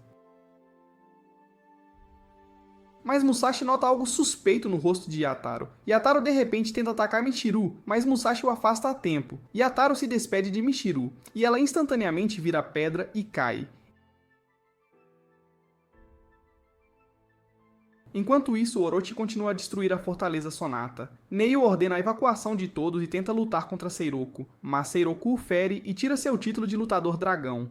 Mas Musashi nota algo suspeito no rosto de Yataro. Yataro de repente tenta atacar Michiru, mas Musashi o afasta a tempo. Yataro se despede de Michiru, e ela instantaneamente vira pedra e cai. Enquanto isso, Orochi continua a destruir a fortaleza Sonata. Neil ordena a evacuação de todos e tenta lutar contra Seiroku, mas Seiroku o fere e tira seu título de lutador dragão.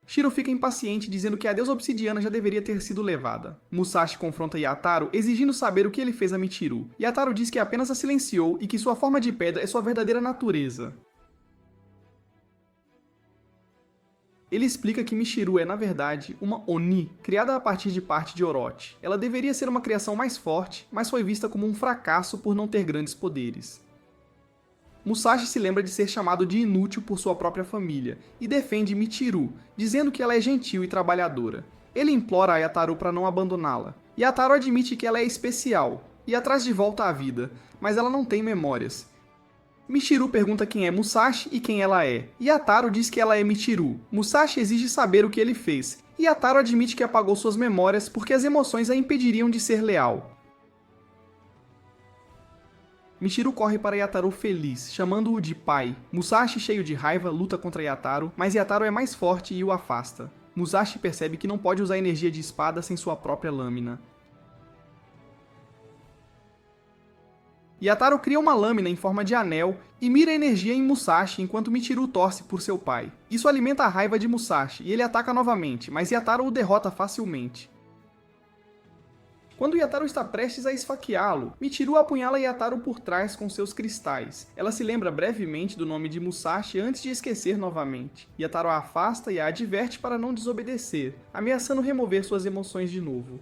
Shiro fica impaciente, dizendo que a deusa obsidiana já deveria ter sido levada. Musashi confronta Yataro, exigindo saber o que ele fez a Michiru. Yataro diz que apenas a silenciou e que sua forma de pedra é sua verdadeira natureza. Ele explica que Michiru é, na verdade, uma Oni, criada a partir de parte de Orochi. Ela deveria ser uma criação mais forte, mas foi vista como um fracasso por não ter grandes poderes. Musashi se lembra de ser chamado de inútil por sua própria família, e defende Michiru, dizendo que ela é gentil e trabalhadora. Ele implora a Yataro para não abandoná-la. Yataro admite que ela é especial, e a traz de volta à vida, mas ela não tem memórias. Michiru pergunta quem é Musashi e quem ela é. Yataro diz que ela é Michiru. Musashi exige saber o que ele fez. Yataro admite que apagou suas memórias porque as emoções a impediriam de ser leal. Michiru corre para Yataro feliz, chamando-o de pai. Musashi, cheio de raiva, luta contra Yataro, mas Yataro é mais forte e o afasta. Musashi percebe que não pode usar energia de espada sem sua própria lâmina. Yataro cria uma lâmina em forma de anel e mira energia em Musashi enquanto Michiru torce por seu pai. Isso alimenta a raiva de Musashi e ele ataca novamente, mas Yataro o derrota facilmente. Quando Yataro está prestes a esfaqueá-lo, Michiru apunhala Yataro por trás com seus cristais. Ela se lembra brevemente do nome de Musashi antes de esquecer novamente. Yataro a afasta e a adverte para não desobedecer, ameaçando remover suas emoções de novo.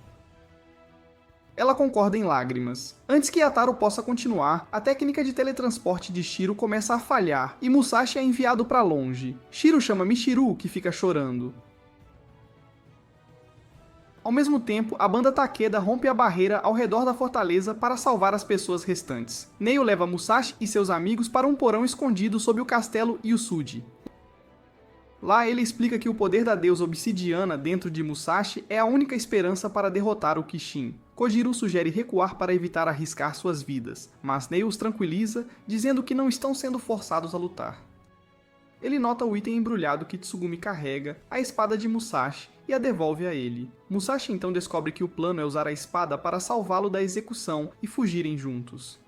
Ela concorda em lágrimas. Antes que Yataro possa continuar, a técnica de teletransporte de Shiro começa a falhar e Musashi é enviado para longe. Shiro chama Michiru, que fica chorando. Ao mesmo tempo, a banda Takeda rompe a barreira ao redor da fortaleza para salvar as pessoas restantes. Neil leva Musashi e seus amigos para um porão escondido sob o castelo Yusuji. Lá ele explica que o poder da deusa obsidiana dentro de Musashi é a única esperança para derrotar o Kishin. Kojiro sugere recuar para evitar arriscar suas vidas, mas Neil os tranquiliza, dizendo que não estão sendo forçados a lutar. Ele nota o item embrulhado que Tsugumi carrega, a espada de Musashi, e a devolve a ele. Musashi então descobre que o plano é usar a espada para salvá-lo da execução e fugirem juntos.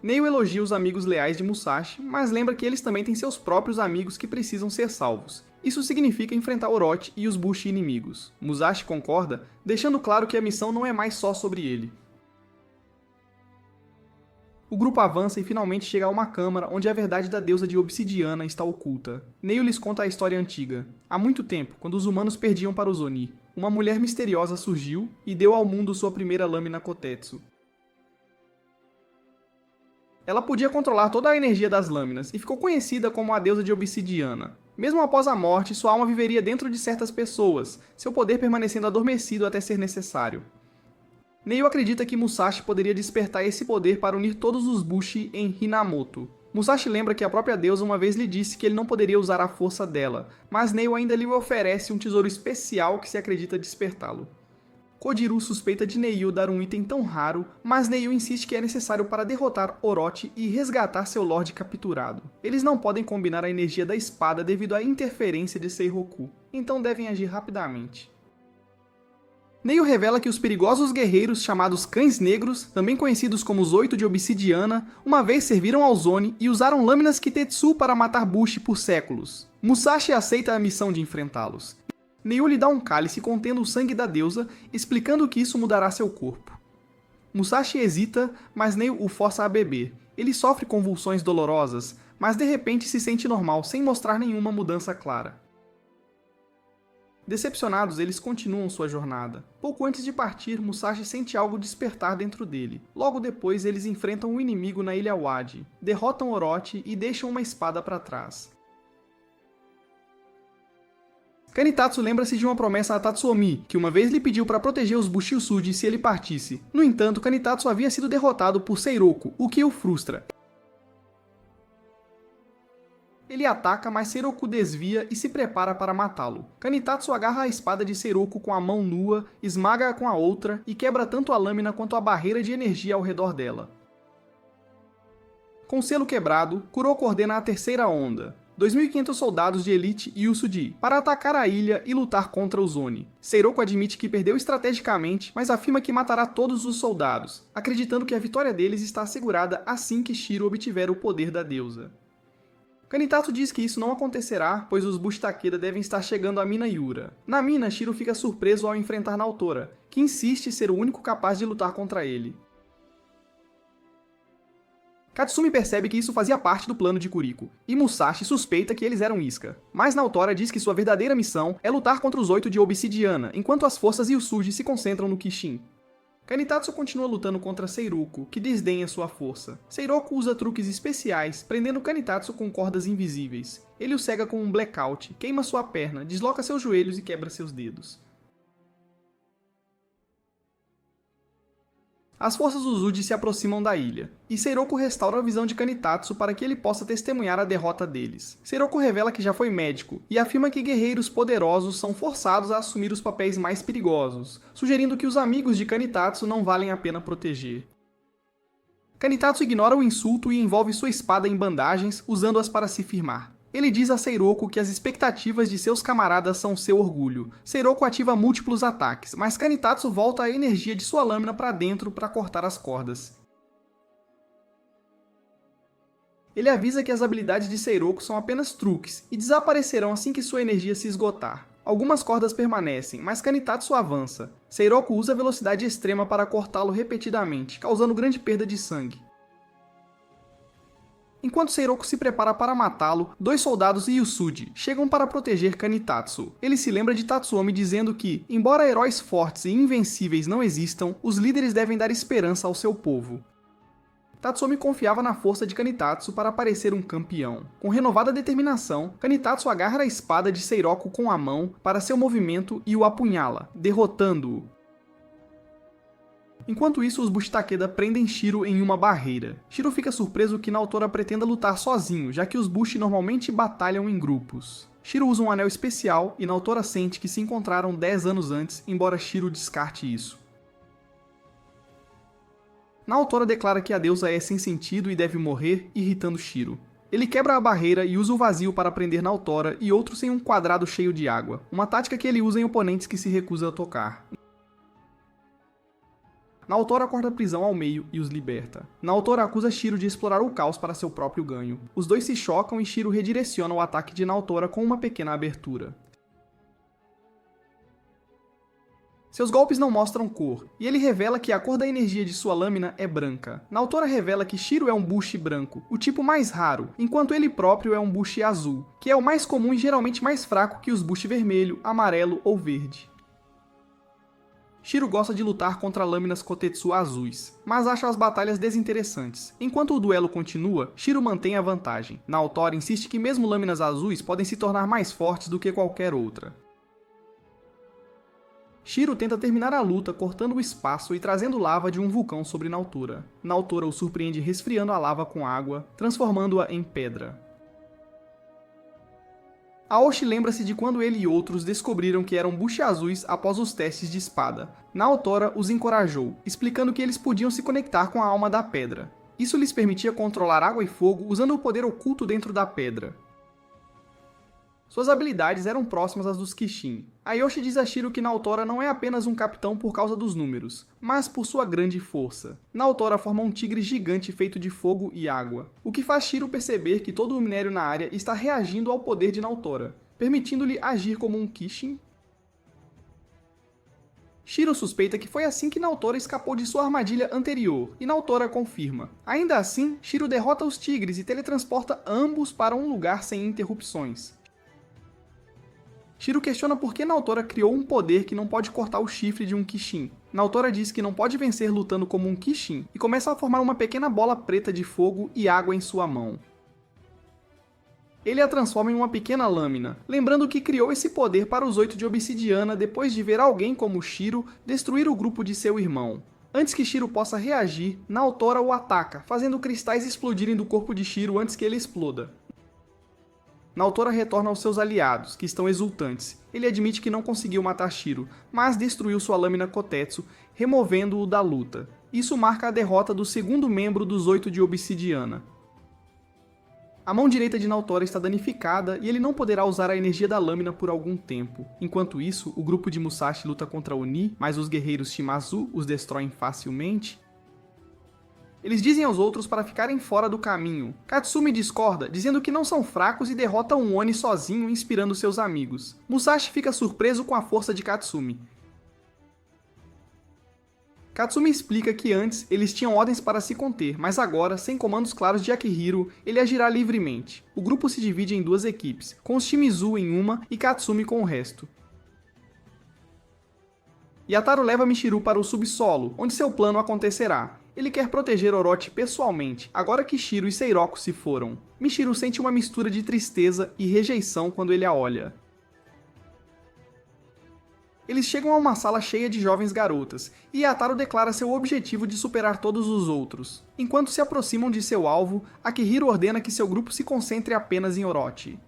Neil elogia os amigos leais de Musashi, mas lembra que eles também têm seus próprios amigos que precisam ser salvos. Isso significa enfrentar Orochi e os Bushi inimigos. Musashi concorda, deixando claro que a missão não é mais só sobre ele. O grupo avança e finalmente chega a uma câmara onde a verdade da deusa de obsidiana está oculta. Neil lhes conta a história antiga. Há muito tempo, quando os humanos perdiam para os Oni, uma mulher misteriosa surgiu e deu ao mundo sua primeira lâmina Kotetsu. Ela podia controlar toda a energia das lâminas e ficou conhecida como a deusa de obsidiana. Mesmo após a morte, sua alma viveria dentro de certas pessoas, seu poder permanecendo adormecido até ser necessário. Neil acredita que Musashi poderia despertar esse poder para unir todos os Bushi em Hinamoto. Musashi lembra que a própria deusa uma vez lhe disse que ele não poderia usar a força dela, mas Neil ainda lhe oferece um tesouro especial que se acredita despertá-lo. Kojiro suspeita de Neil dar um item tão raro, mas Neil insiste que é necessário para derrotar Orochi e resgatar seu Lorde capturado. Eles não podem combinar a energia da espada devido à interferência de Seiroku, então devem agir rapidamente. Neil revela que os perigosos guerreiros chamados Cães Negros, também conhecidos como os Oito de Obsidiana, uma vez serviram aos Oni e usaram lâminas Kitetsu para matar Bushi por séculos. Musashi aceita a missão de enfrentá-los. Neil lhe dá um cálice contendo o sangue da deusa, explicando que isso mudará seu corpo. Musashi hesita, mas Neil o força a beber. Ele sofre convulsões dolorosas, mas de repente se sente normal sem mostrar nenhuma mudança clara. Decepcionados, eles continuam sua jornada. Pouco antes de partir, Musashi sente algo despertar dentro dele. Logo depois, eles enfrentam um inimigo na Ilha Wadi, derrotam Orochi e deixam uma espada para trás. Kanitatsu lembra-se de uma promessa a Tatsuomi, que uma vez lhe pediu para proteger os Bushiusuji se ele partisse. No entanto, Kanitatsu havia sido derrotado por Seiroku, o que o frustra. Ele ataca, mas Seiroku desvia e se prepara para matá-lo. Kanitatsu agarra a espada de Seiroku com a mão nua, esmaga-a com a outra e quebra tanto a lâmina quanto a barreira de energia ao redor dela. Com o selo quebrado, Kuroko ordena a terceira onda. 2.500 soldados de elite Yusuji para atacar a ilha e lutar contra os Oni. Seiroku admite que perdeu estrategicamente, mas afirma que matará todos os soldados, acreditando que a vitória deles está assegurada assim que Shiro obtiver o poder da deusa. Kanitatsu diz que isso não acontecerá, pois os Bushi Takeda devem estar chegando à mina Yura. Na mina, Shiro fica surpreso ao enfrentar Naotora, que insiste ser o único capaz de lutar contra ele. Katsumi percebe que isso fazia parte do plano de Kuriko, e Musashi suspeita que eles eram isca. Mas Naotora diz que sua verdadeira missão é lutar contra os 8 de Obsidiana, enquanto as forças Yusuji se concentram no Kishin. Kanitatsu continua lutando contra Seiroku, que desdenha sua força. Seiroku usa truques especiais, prendendo Kanitatsu com cordas invisíveis. Ele o cega com um blackout, queima sua perna, desloca seus joelhos e quebra seus dedos. As forças Usuji se aproximam da ilha, e Seiroku restaura a visão de Kanitatsu para que ele possa testemunhar a derrota deles. Seiroku revela que já foi médico, e afirma que guerreiros poderosos são forçados a assumir os papéis mais perigosos, sugerindo que os amigos de Kanitatsu não valem a pena proteger. Kanitatsu ignora o insulto e envolve sua espada em bandagens, usando-as para se firmar. Ele diz a Seiroku que as expectativas de seus camaradas são seu orgulho. Seiroku ativa múltiplos ataques, mas Kanitatsu volta a energia de sua lâmina para dentro para cortar as cordas. Ele avisa que as habilidades de Seiroku são apenas truques e desaparecerão assim que sua energia se esgotar. Algumas cordas permanecem, mas Kanitatsu avança. Seiroku usa velocidade extrema para cortá-lo repetidamente, causando grande perda de sangue. Enquanto Seiroku se prepara para matá-lo, 2 soldados Yusuji chegam para proteger Kanitatsu. Ele se lembra de Tatsuomi dizendo que, embora heróis fortes e invencíveis não existam, os líderes devem dar esperança ao seu povo. Tatsuomi confiava na força de Kanitatsu para parecer um campeão. Com renovada determinação, Kanitatsu agarra a espada de Seiroku com a mão para seu movimento e o apunhala, derrotando-o. Enquanto isso, os Bushi Takeda prendem Shiro em uma barreira. Shiro fica surpreso que Naotora pretenda lutar sozinho, já que os Bushi normalmente batalham em grupos. Shiro usa um anel especial e Naotora sente que se encontraram 10 anos antes, embora Shiro descarte isso. Naotora declara que a deusa é sem sentido e deve morrer, irritando Shiro. Ele quebra a barreira e usa o vazio para prender Naotora e outros em um quadrado cheio de água, uma tática que ele usa em oponentes que se recusam a tocar. Naotora corta a prisão ao meio e os liberta. Naotora acusa Shiro de explorar o caos para seu próprio ganho. Os dois se chocam e Shiro redireciona o ataque de Naotora com uma pequena abertura. Seus golpes não mostram cor, e ele revela que a cor da energia de sua lâmina é branca. Naotora revela que Shiro é um Bushi branco, o tipo mais raro, enquanto ele próprio é um Bushi azul, que é o mais comum e geralmente mais fraco que os Bushi vermelho, amarelo ou verde. Shiro gosta de lutar contra lâminas Kotetsu azuis, mas acha as batalhas desinteressantes. Enquanto o duelo continua, Shiro mantém a vantagem. Naotora insiste que mesmo lâminas azuis podem se tornar mais fortes do que qualquer outra. Shiro tenta terminar a luta cortando o espaço e trazendo lava de um vulcão sobre Naotora. Naotora o surpreende resfriando a lava com água, transformando-a em pedra. Aoshi lembra-se de quando ele e outros descobriram que eram Bushi azuis após os testes de espada. Naotora os encorajou, explicando que eles podiam se conectar com a alma da pedra. Isso lhes permitia controlar água e fogo usando o poder oculto dentro da pedra. Suas habilidades eram próximas às dos Kishin. Aoshi diz a Shiro que Naotora não é apenas um capitão por causa dos números, mas por sua grande força. Naotora forma um tigre gigante feito de fogo e água, o que faz Shiro perceber que todo o minério na área está reagindo ao poder de Naotora, permitindo-lhe agir como um Kishin. Shiro suspeita que foi assim que Naotora escapou de sua armadilha anterior, e Naotora confirma. Ainda assim, Shiro derrota os tigres e teletransporta ambos para um lugar sem interrupções. Shiro questiona por que Naotora criou um poder que não pode cortar o chifre de um Kishin. Naotora diz que não pode vencer lutando como um Kishin, e começa a formar uma pequena bola preta de fogo e água em sua mão. Ele a transforma em uma pequena lâmina, lembrando que criou esse poder para os 8 de obsidiana depois de ver alguém como Shiro destruir o grupo de seu irmão. Antes que Shiro possa reagir, Naotora o ataca, fazendo cristais explodirem do corpo de Shiro antes que ele exploda. Naotora retorna aos seus aliados, que estão exultantes. Ele admite que não conseguiu matar Shiro, mas destruiu sua lâmina Kotetsu, removendo-o da luta. Isso marca a derrota do segundo membro dos 8 de obsidiana. A mão direita de Naotora está danificada e ele não poderá usar a energia da lâmina por algum tempo. Enquanto isso, o grupo de Musashi luta contra Oni, mas os guerreiros Shimazu os destroem facilmente. Eles dizem aos outros para ficarem fora do caminho. Katsumi discorda, dizendo que não são fracos e derrota um Oni sozinho, inspirando seus amigos. Musashi fica surpreso com a força de Katsumi. Katsumi explica que antes eles tinham ordens para se conter, mas agora, sem comandos claros de Akihiro, ele agirá livremente. O grupo se divide em duas equipes, com os Shimizu em uma e Katsumi com o resto. Yataro leva Michiru para o subsolo, onde seu plano acontecerá. Ele quer proteger Orochi pessoalmente, agora que Shiro e Seiroko se foram. Michiru sente uma mistura de tristeza e rejeição quando ele a olha. Eles chegam a uma sala cheia de jovens garotas, e Yataro declara seu objetivo de superar todos os outros. Enquanto se aproximam de seu alvo, Akihiro ordena que seu grupo se concentre apenas em Orochi.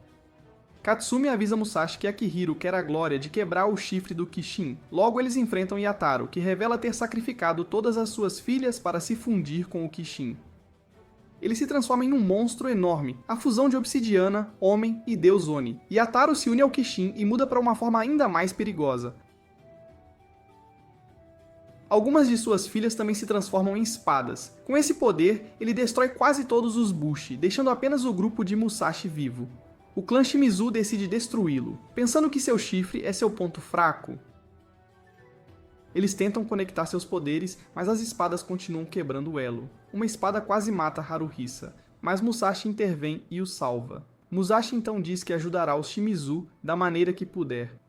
Katsumi avisa Musashi que Akihiro quer a glória de quebrar o chifre do Kishin. Logo eles enfrentam Yataro, que revela ter sacrificado todas as suas filhas para se fundir com o Kishin. Ele se transforma em um monstro enorme, a fusão de obsidiana, homem e deus Oni. Yataro se une ao Kishin e muda para uma forma ainda mais perigosa. Algumas de suas filhas também se transformam em espadas. Com esse poder, ele destrói quase todos os Bushi, deixando apenas o grupo de Musashi vivo. O clã Shimizu decide destruí-lo, pensando que seu chifre é seu ponto fraco. Eles tentam conectar seus poderes, mas as espadas continuam quebrando o elo. Uma espada quase mata Haruhisa, mas Musashi intervém e o salva. Musashi então diz que ajudará os Shimizu da maneira que puder.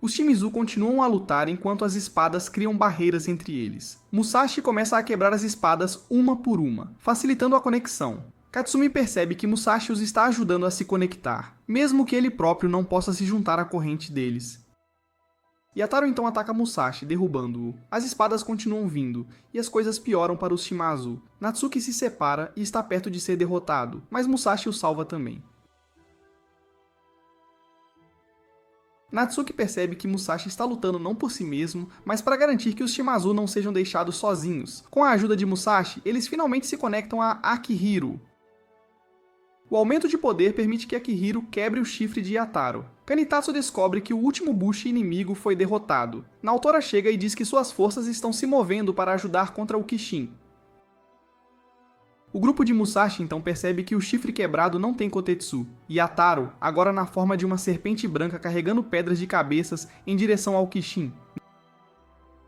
Os Shimizu continuam a lutar enquanto as espadas criam barreiras entre eles. Musashi começa a quebrar as espadas uma por uma, facilitando a conexão. Katsumi percebe que Musashi os está ajudando a se conectar, mesmo que ele próprio não possa se juntar à corrente deles. Yataro então ataca Musashi, derrubando-o. As espadas continuam vindo, e as coisas pioram para os Shimazu. Natsuki se separa e está perto de ser derrotado, mas Musashi o salva também. Natsuki percebe que Musashi está lutando não por si mesmo, mas para garantir que os Shimazu não sejam deixados sozinhos. Com a ajuda de Musashi, eles finalmente se conectam a Akihiro. O aumento de poder permite que Akihiro quebre o chifre de Yataro. Kanitatsu descobre que o último Bushi inimigo foi derrotado. Naotora chega e diz que suas forças estão se movendo para ajudar contra o Kishin. O grupo de Musashi então percebe que o chifre quebrado não tem Kotetsu. Yataro, agora na forma de uma serpente branca carregando pedras de cabeças em direção ao Kishin.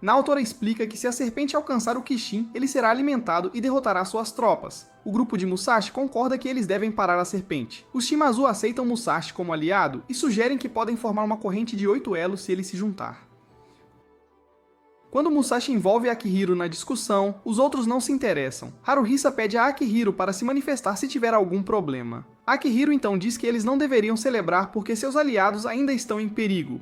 Naotora explica que se a serpente alcançar o Kishin, ele será alimentado e derrotará suas tropas. O grupo de Musashi concorda que eles devem parar a serpente. Os Shimazu aceitam Musashi como aliado e sugerem que podem formar uma corrente de 8 elos se ele se juntar. Quando Musashi envolve Akihiro na discussão, os outros não se interessam. Haruhisa pede a Akihiro para se manifestar se tiver algum problema. Akihiro então diz que eles não deveriam celebrar porque seus aliados ainda estão em perigo.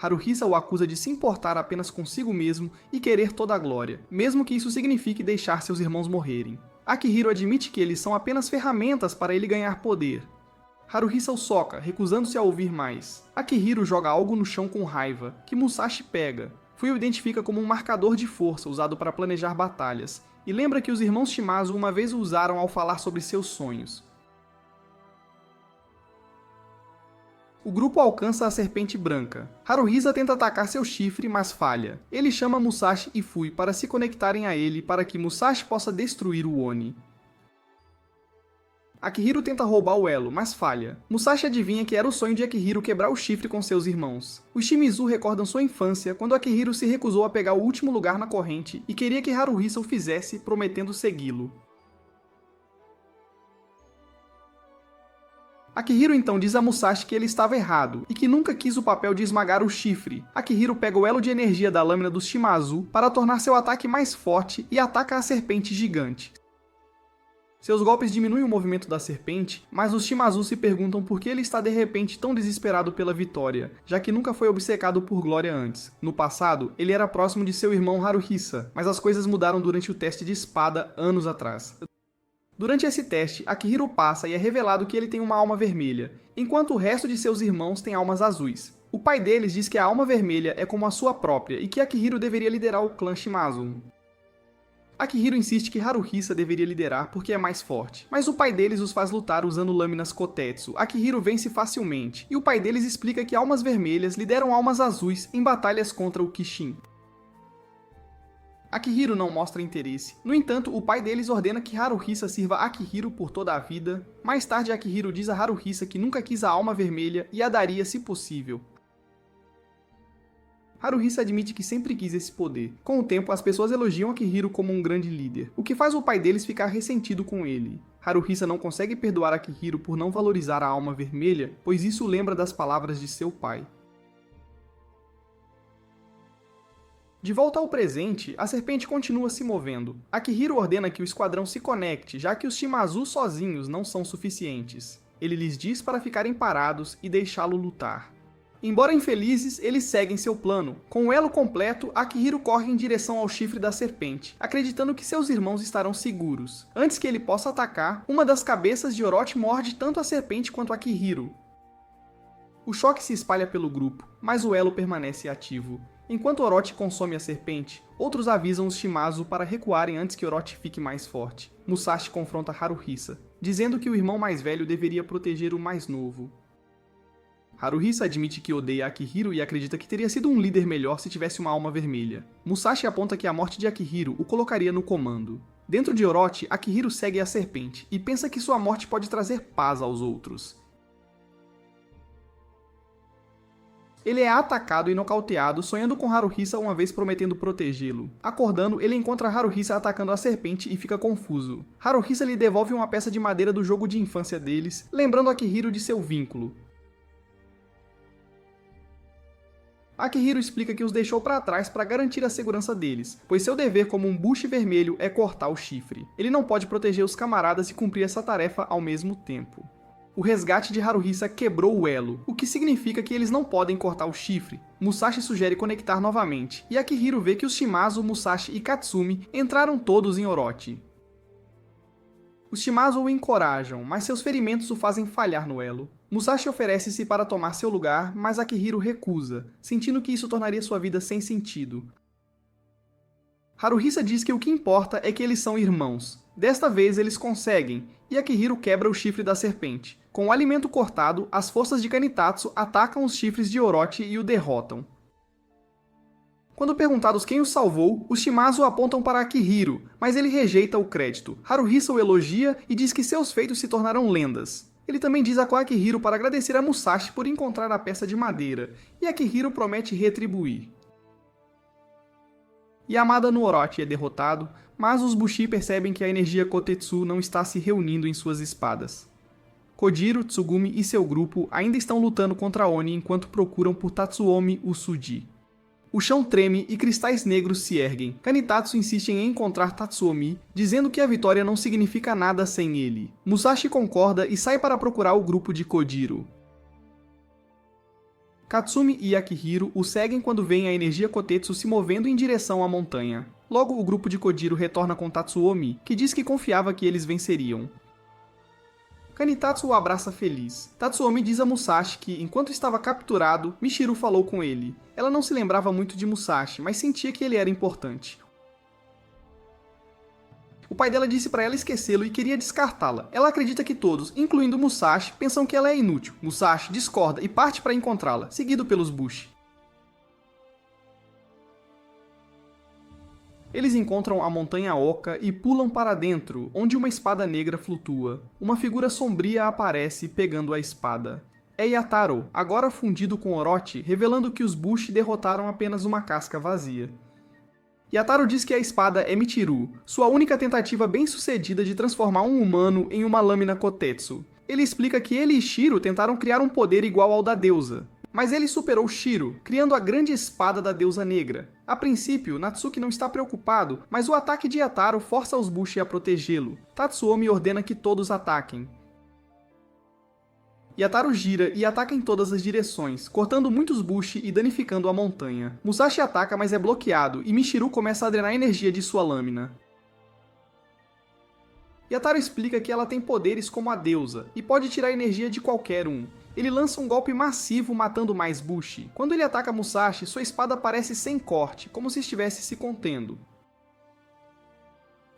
Haruhisa o acusa de se importar apenas consigo mesmo e querer toda a glória, mesmo que isso signifique deixar seus irmãos morrerem. Akihiro admite que eles são apenas ferramentas para ele ganhar poder. Haruhisa o soca, recusando-se a ouvir mais. Akihiro joga algo no chão com raiva, que Musashi pega. Fui o identifica como um marcador de força usado para planejar batalhas, e lembra que os irmãos Shimazu uma vez o usaram ao falar sobre seus sonhos. O grupo alcança a serpente branca. Haruhisa tenta atacar seu chifre, mas falha. Ele chama Musashi e Fui para se conectarem a ele para que Musashi possa destruir o Oni. Akihiro tenta roubar o elo, mas falha. Musashi adivinha que era o sonho de Akihiro quebrar o chifre com seus irmãos. Os Shimizu recordam sua infância, quando Akihiro se recusou a pegar o último lugar na corrente e queria que Haruhisa o fizesse, prometendo segui-lo. Akihiro então diz a Musashi que ele estava errado, e que nunca quis o papel de esmagar o chifre. Akihiro pega o elo de energia da lâmina dos Shimazu para tornar seu ataque mais forte e ataca a serpente gigante. Seus golpes diminuem o movimento da serpente, mas os Shimazu se perguntam por que ele está de repente tão desesperado pela vitória, já que nunca foi obcecado por glória antes. No passado, ele era próximo de seu irmão Haruhisa, mas as coisas mudaram durante o teste de espada anos atrás. Durante esse teste, Akihiro passa e é revelado que ele tem uma alma vermelha, enquanto o resto de seus irmãos tem almas azuis. O pai deles diz que a alma vermelha é como a sua própria e que Akihiro deveria liderar o clã Shimazu. Akihiro insiste que Haruhisa deveria liderar porque é mais forte, mas o pai deles os faz lutar usando lâminas Kotetsu. Akihiro vence facilmente, e o pai deles explica que almas vermelhas lideram almas azuis em batalhas contra o Kishin. Akihiro não mostra interesse. No entanto, o pai deles ordena que Haruhisa sirva Akihiro por toda a vida. Mais tarde, Akihiro diz a Haruhisa que nunca quis a alma vermelha e a daria se possível. Haruhisa admite que sempre quis esse poder. Com o tempo, as pessoas elogiam Akihiro como um grande líder, o que faz o pai deles ficar ressentido com ele. Haruhisa não consegue perdoar Akihiro por não valorizar a alma vermelha, pois isso o lembra das palavras de seu pai. De volta ao presente, a serpente continua se movendo. Akihiro ordena que o esquadrão se conecte, já que os Shimazu sozinhos não são suficientes. Ele lhes diz para ficarem parados e deixá-lo lutar. Embora infelizes, eles seguem seu plano. Com o elo completo, Akihiro corre em direção ao chifre da serpente, acreditando que seus irmãos estarão seguros. Antes que ele possa atacar, uma das cabeças de Orochi morde tanto a serpente quanto Akihiro. O choque se espalha pelo grupo, mas o elo permanece ativo. Enquanto Orochi consome a serpente, outros avisam os Shimazu para recuarem antes que Orochi fique mais forte. Musashi confronta Haruhisa, dizendo que o irmão mais velho deveria proteger o mais novo. Haruhisa admite que odeia Akihiro e acredita que teria sido um líder melhor se tivesse uma alma vermelha. Musashi aponta que a morte de Akihiro o colocaria no comando. Dentro de Orochi, Akihiro segue a serpente e pensa que sua morte pode trazer paz aos outros. Ele é atacado e nocauteado, sonhando com Haruhisa uma vez prometendo protegê-lo. Acordando, ele encontra Haruhisa atacando a serpente e fica confuso. Haruhisa lhe devolve uma peça de madeira do jogo de infância deles, lembrando Akihiro de seu vínculo. Akihiro explica que os deixou para trás para garantir a segurança deles, pois seu dever como um bushi vermelho é cortar o chifre. Ele não pode proteger os camaradas e cumprir essa tarefa ao mesmo tempo. O resgate de Haruhisa quebrou o elo, o que significa que eles não podem cortar o chifre. Musashi sugere conectar novamente, e Akihiro vê que os Shimazu, Musashi e Katsumi entraram todos em Orochi. Os Shimazu o encorajam, mas seus ferimentos o fazem falhar no elo. Musashi oferece-se para tomar seu lugar, mas Akihiro recusa, sentindo que isso tornaria sua vida sem sentido. Haruhisa diz que o que importa é que eles são irmãos. Desta vez eles conseguem, e Akihiro quebra o chifre da serpente. Com o alimento cortado, as forças de Kanitatsu atacam os chifres de Orochi e o derrotam. Quando perguntados quem o salvou, os Shimazu apontam para Akihiro, mas ele rejeita o crédito. Haruhisa o elogia e diz que seus feitos se tornaram lendas. Ele também diz a Akihiro para agradecer a Musashi por encontrar a peça de madeira, e Akihiro promete retribuir. Yamada no Orochi é derrotado, mas os Bushi percebem que a energia Kotetsu não está se reunindo em suas espadas. Kojiro, Tsugumi e seu grupo ainda estão lutando contra Oni enquanto procuram por Tatsuomi Usuji. O chão treme e cristais negros se erguem. Kanitatsu insistem em encontrar Tatsuomi, dizendo que a vitória não significa nada sem ele. Musashi concorda e sai para procurar o grupo de Kojiro. Katsumi e Akihiro o seguem quando veem a energia Kotetsu se movendo em direção à montanha. Logo, o grupo de Kojiro retorna com Tatsuomi, que diz que confiava que eles venceriam. Kanitatsu o abraça feliz. Tatsuomi diz a Musashi que, enquanto estava capturado, Michiru falou com ele. Ela não se lembrava muito de Musashi, mas sentia que ele era importante. O pai dela disse para ela esquecê-lo e queria descartá-la. Ela acredita que todos, incluindo Musashi, pensam que ela é inútil. Musashi discorda e parte para encontrá-la, seguido pelos Bushi. Eles encontram a Montanha Oca e pulam para dentro, onde uma espada negra flutua. Uma figura sombria aparece pegando a espada. É Yataro, agora fundido com Orochi, revelando que os Bushi derrotaram apenas uma casca vazia. Yataro diz que a espada é Michiru, sua única tentativa bem-sucedida de transformar um humano em uma lâmina Kotetsu. Ele explica que ele e Shiro tentaram criar um poder igual ao da deusa, mas ele superou Shiro, criando a grande espada da deusa negra. A princípio, Natsuki não está preocupado, mas o ataque de Yataro força os Bushi a protegê-lo. Tatsuomi ordena que todos ataquem. Yataro gira e ataca em todas as direções, cortando muitos Bushi e danificando a montanha. Musashi ataca, mas é bloqueado, e Michiru começa a drenar energia de sua lâmina. Yataro explica que ela tem poderes como a deusa, e pode tirar energia de qualquer um. Ele lança um golpe massivo matando mais Bushi. Quando ele ataca Musashi, sua espada parece sem corte, como se estivesse se contendo.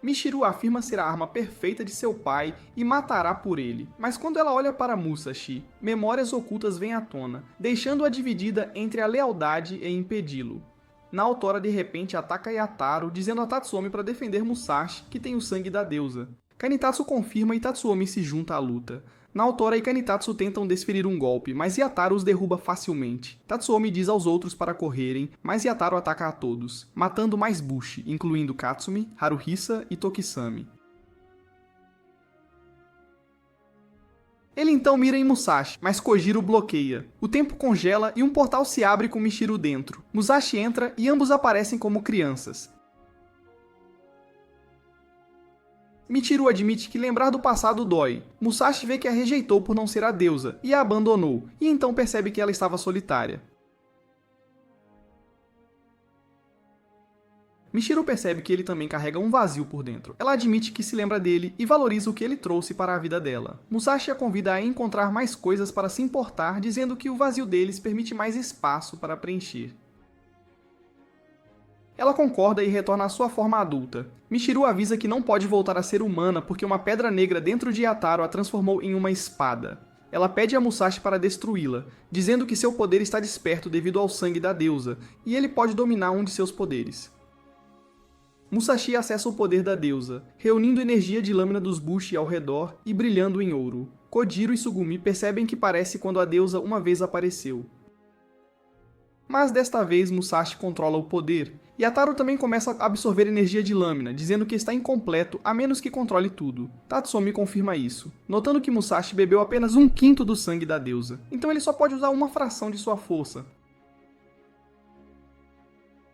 Michiru afirma ser a arma perfeita de seu pai e matará por ele, mas quando ela olha para Musashi, memórias ocultas vêm à tona, deixando-a dividida entre a lealdade e impedi-lo. Naotora de repente ataca Yataro, dizendo a Tatsuomi para defender Musashi, que tem o sangue da deusa. Kanitatsu confirma e Tatsuomi se junta à luta. Naotora e Kanitatsu tentam desferir um golpe, mas Yataro os derruba facilmente. Tatsuomi diz aos outros para correrem, mas Yataro ataca a todos, matando mais Bushi, incluindo Katsumi, Haruhisa e Tokisami. Ele então mira em Musashi, mas Kojiro bloqueia. O tempo congela e um portal se abre com Michiru dentro. Musashi entra e ambos aparecem como crianças. Michiru admite que lembrar do passado dói. Musashi vê que a rejeitou por não ser a deusa e a abandonou, e então percebe que ela estava solitária. Michiru percebe que ele também carrega um vazio por dentro. Ela admite que se lembra dele e valoriza o que ele trouxe para a vida dela. Musashi a convida a encontrar mais coisas para se importar, dizendo que o vazio deles permite mais espaço para preencher. Ela concorda e retorna à sua forma adulta. Michiru avisa que não pode voltar a ser humana porque uma pedra negra dentro de Yataro a transformou em uma espada. Ela pede a Musashi para destruí-la, dizendo que seu poder está desperto devido ao sangue da deusa, e ele pode dominar um de seus poderes. Musashi acessa o poder da deusa, reunindo energia de lâmina dos Bushi ao redor e brilhando em ouro. Kojiro e Sugumi percebem que parece quando a deusa uma vez apareceu. Mas desta vez Musashi controla o poder. Yataro também começa a absorver energia de lâmina, dizendo que está incompleto a menos que controle tudo. Tatsuomi confirma isso, notando que Musashi bebeu apenas 1/5 do sangue da deusa, então ele só pode usar uma fração de sua força.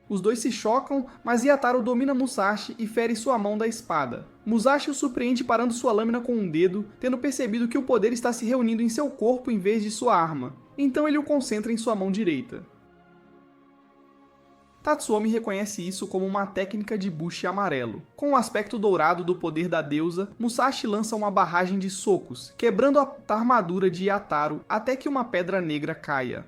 Os dois se chocam, mas Yataro domina Musashi e fere sua mão da espada. Musashi o surpreende parando sua lâmina com um dedo, tendo percebido que o poder está se reunindo em seu corpo em vez de sua arma. Então ele o concentra em sua mão direita. Tatsuomi reconhece isso como uma técnica de Bushi amarelo. Com o aspecto dourado do poder da deusa, Musashi lança uma barragem de socos, quebrando a armadura de Yataro até que uma pedra negra caia.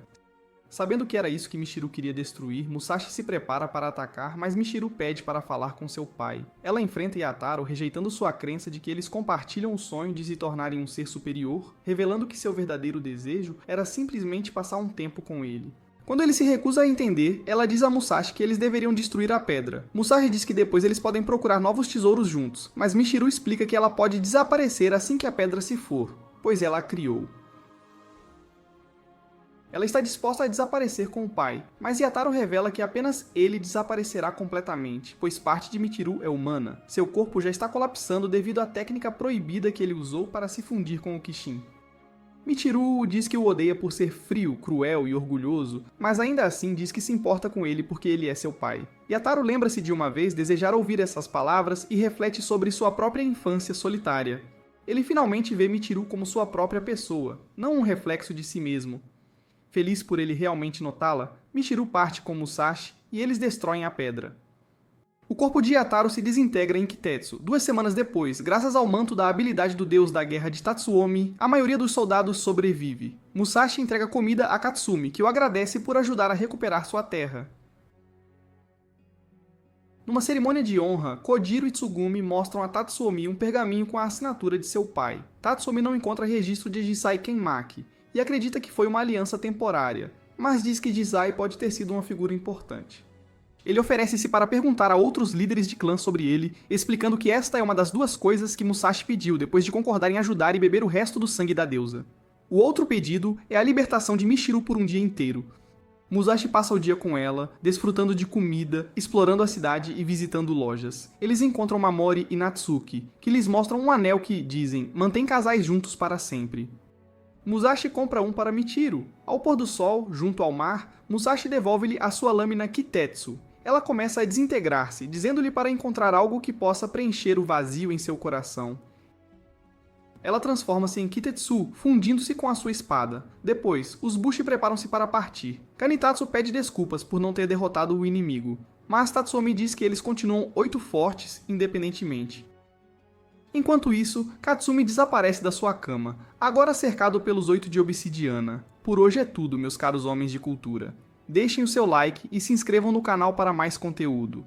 Sabendo que era isso que Michiru queria destruir, Musashi se prepara para atacar, mas Michiru pede para falar com seu pai. Ela enfrenta Yataro, rejeitando sua crença de que eles compartilham o sonho de se tornarem um ser superior, revelando que seu verdadeiro desejo era simplesmente passar um tempo com ele. Quando ele se recusa a entender, ela diz a Musashi que eles deveriam destruir a pedra. Musashi diz que depois eles podem procurar novos tesouros juntos, mas Michiru explica que ela pode desaparecer assim que a pedra se for, pois ela a criou. Ela está disposta a desaparecer com o pai, mas Yataro revela que apenas ele desaparecerá completamente, pois parte de Michiru é humana. Seu corpo já está colapsando devido à técnica proibida que ele usou para se fundir com o Kishin. Michiru diz que o odeia por ser frio, cruel e orgulhoso, mas ainda assim diz que se importa com ele porque ele é seu pai. Yataro lembra-se de uma vez desejar ouvir essas palavras e reflete sobre sua própria infância solitária. Ele finalmente vê Michiru como sua própria pessoa, não um reflexo de si mesmo. Feliz por ele realmente notá-la, Michiru parte com Musashi e eles destroem a pedra. O corpo de Yataro se desintegra em Kitetsu. 2 semanas depois, graças ao manto da habilidade do deus da guerra de Tatsuomi, a maioria dos soldados sobrevive. Musashi entrega comida a Katsumi, que o agradece por ajudar a recuperar sua terra. Numa cerimônia de honra, Kojiro e Tsugumi mostram a Tatsuomi um pergaminho com a assinatura de seu pai. Tatsuomi não encontra registro de Jisai Kenmaki, e acredita que foi uma aliança temporária, mas diz que Jisai pode ter sido uma figura importante. Ele oferece-se para perguntar a outros líderes de clã sobre ele, explicando que esta é uma das duas coisas que Musashi pediu depois de concordar em ajudar e beber o resto do sangue da deusa. O outro pedido é a libertação de Michiru por um dia inteiro. Musashi passa o dia com ela, desfrutando de comida, explorando a cidade e visitando lojas. Eles encontram Mamori e Natsuki, que lhes mostram um anel que, dizem, mantém casais juntos para sempre. Musashi compra um para Michiru. Ao pôr do sol, junto ao mar, Musashi devolve-lhe a sua lâmina Kitetsu. Ela começa a desintegrar-se, dizendo-lhe para encontrar algo que possa preencher o vazio em seu coração. Ela transforma-se em Kitetsu, fundindo-se com a sua espada. Depois, os Bushi preparam-se para partir. Kanitatsu pede desculpas por não ter derrotado o inimigo, mas Tatsuomi diz que eles continuam 8 fortes, independentemente. Enquanto isso, Katsumi desaparece da sua cama, agora cercado pelos 8 de obsidiana. Por hoje é tudo, meus caros homens de cultura. Deixem o seu like e se inscrevam no canal para mais conteúdo.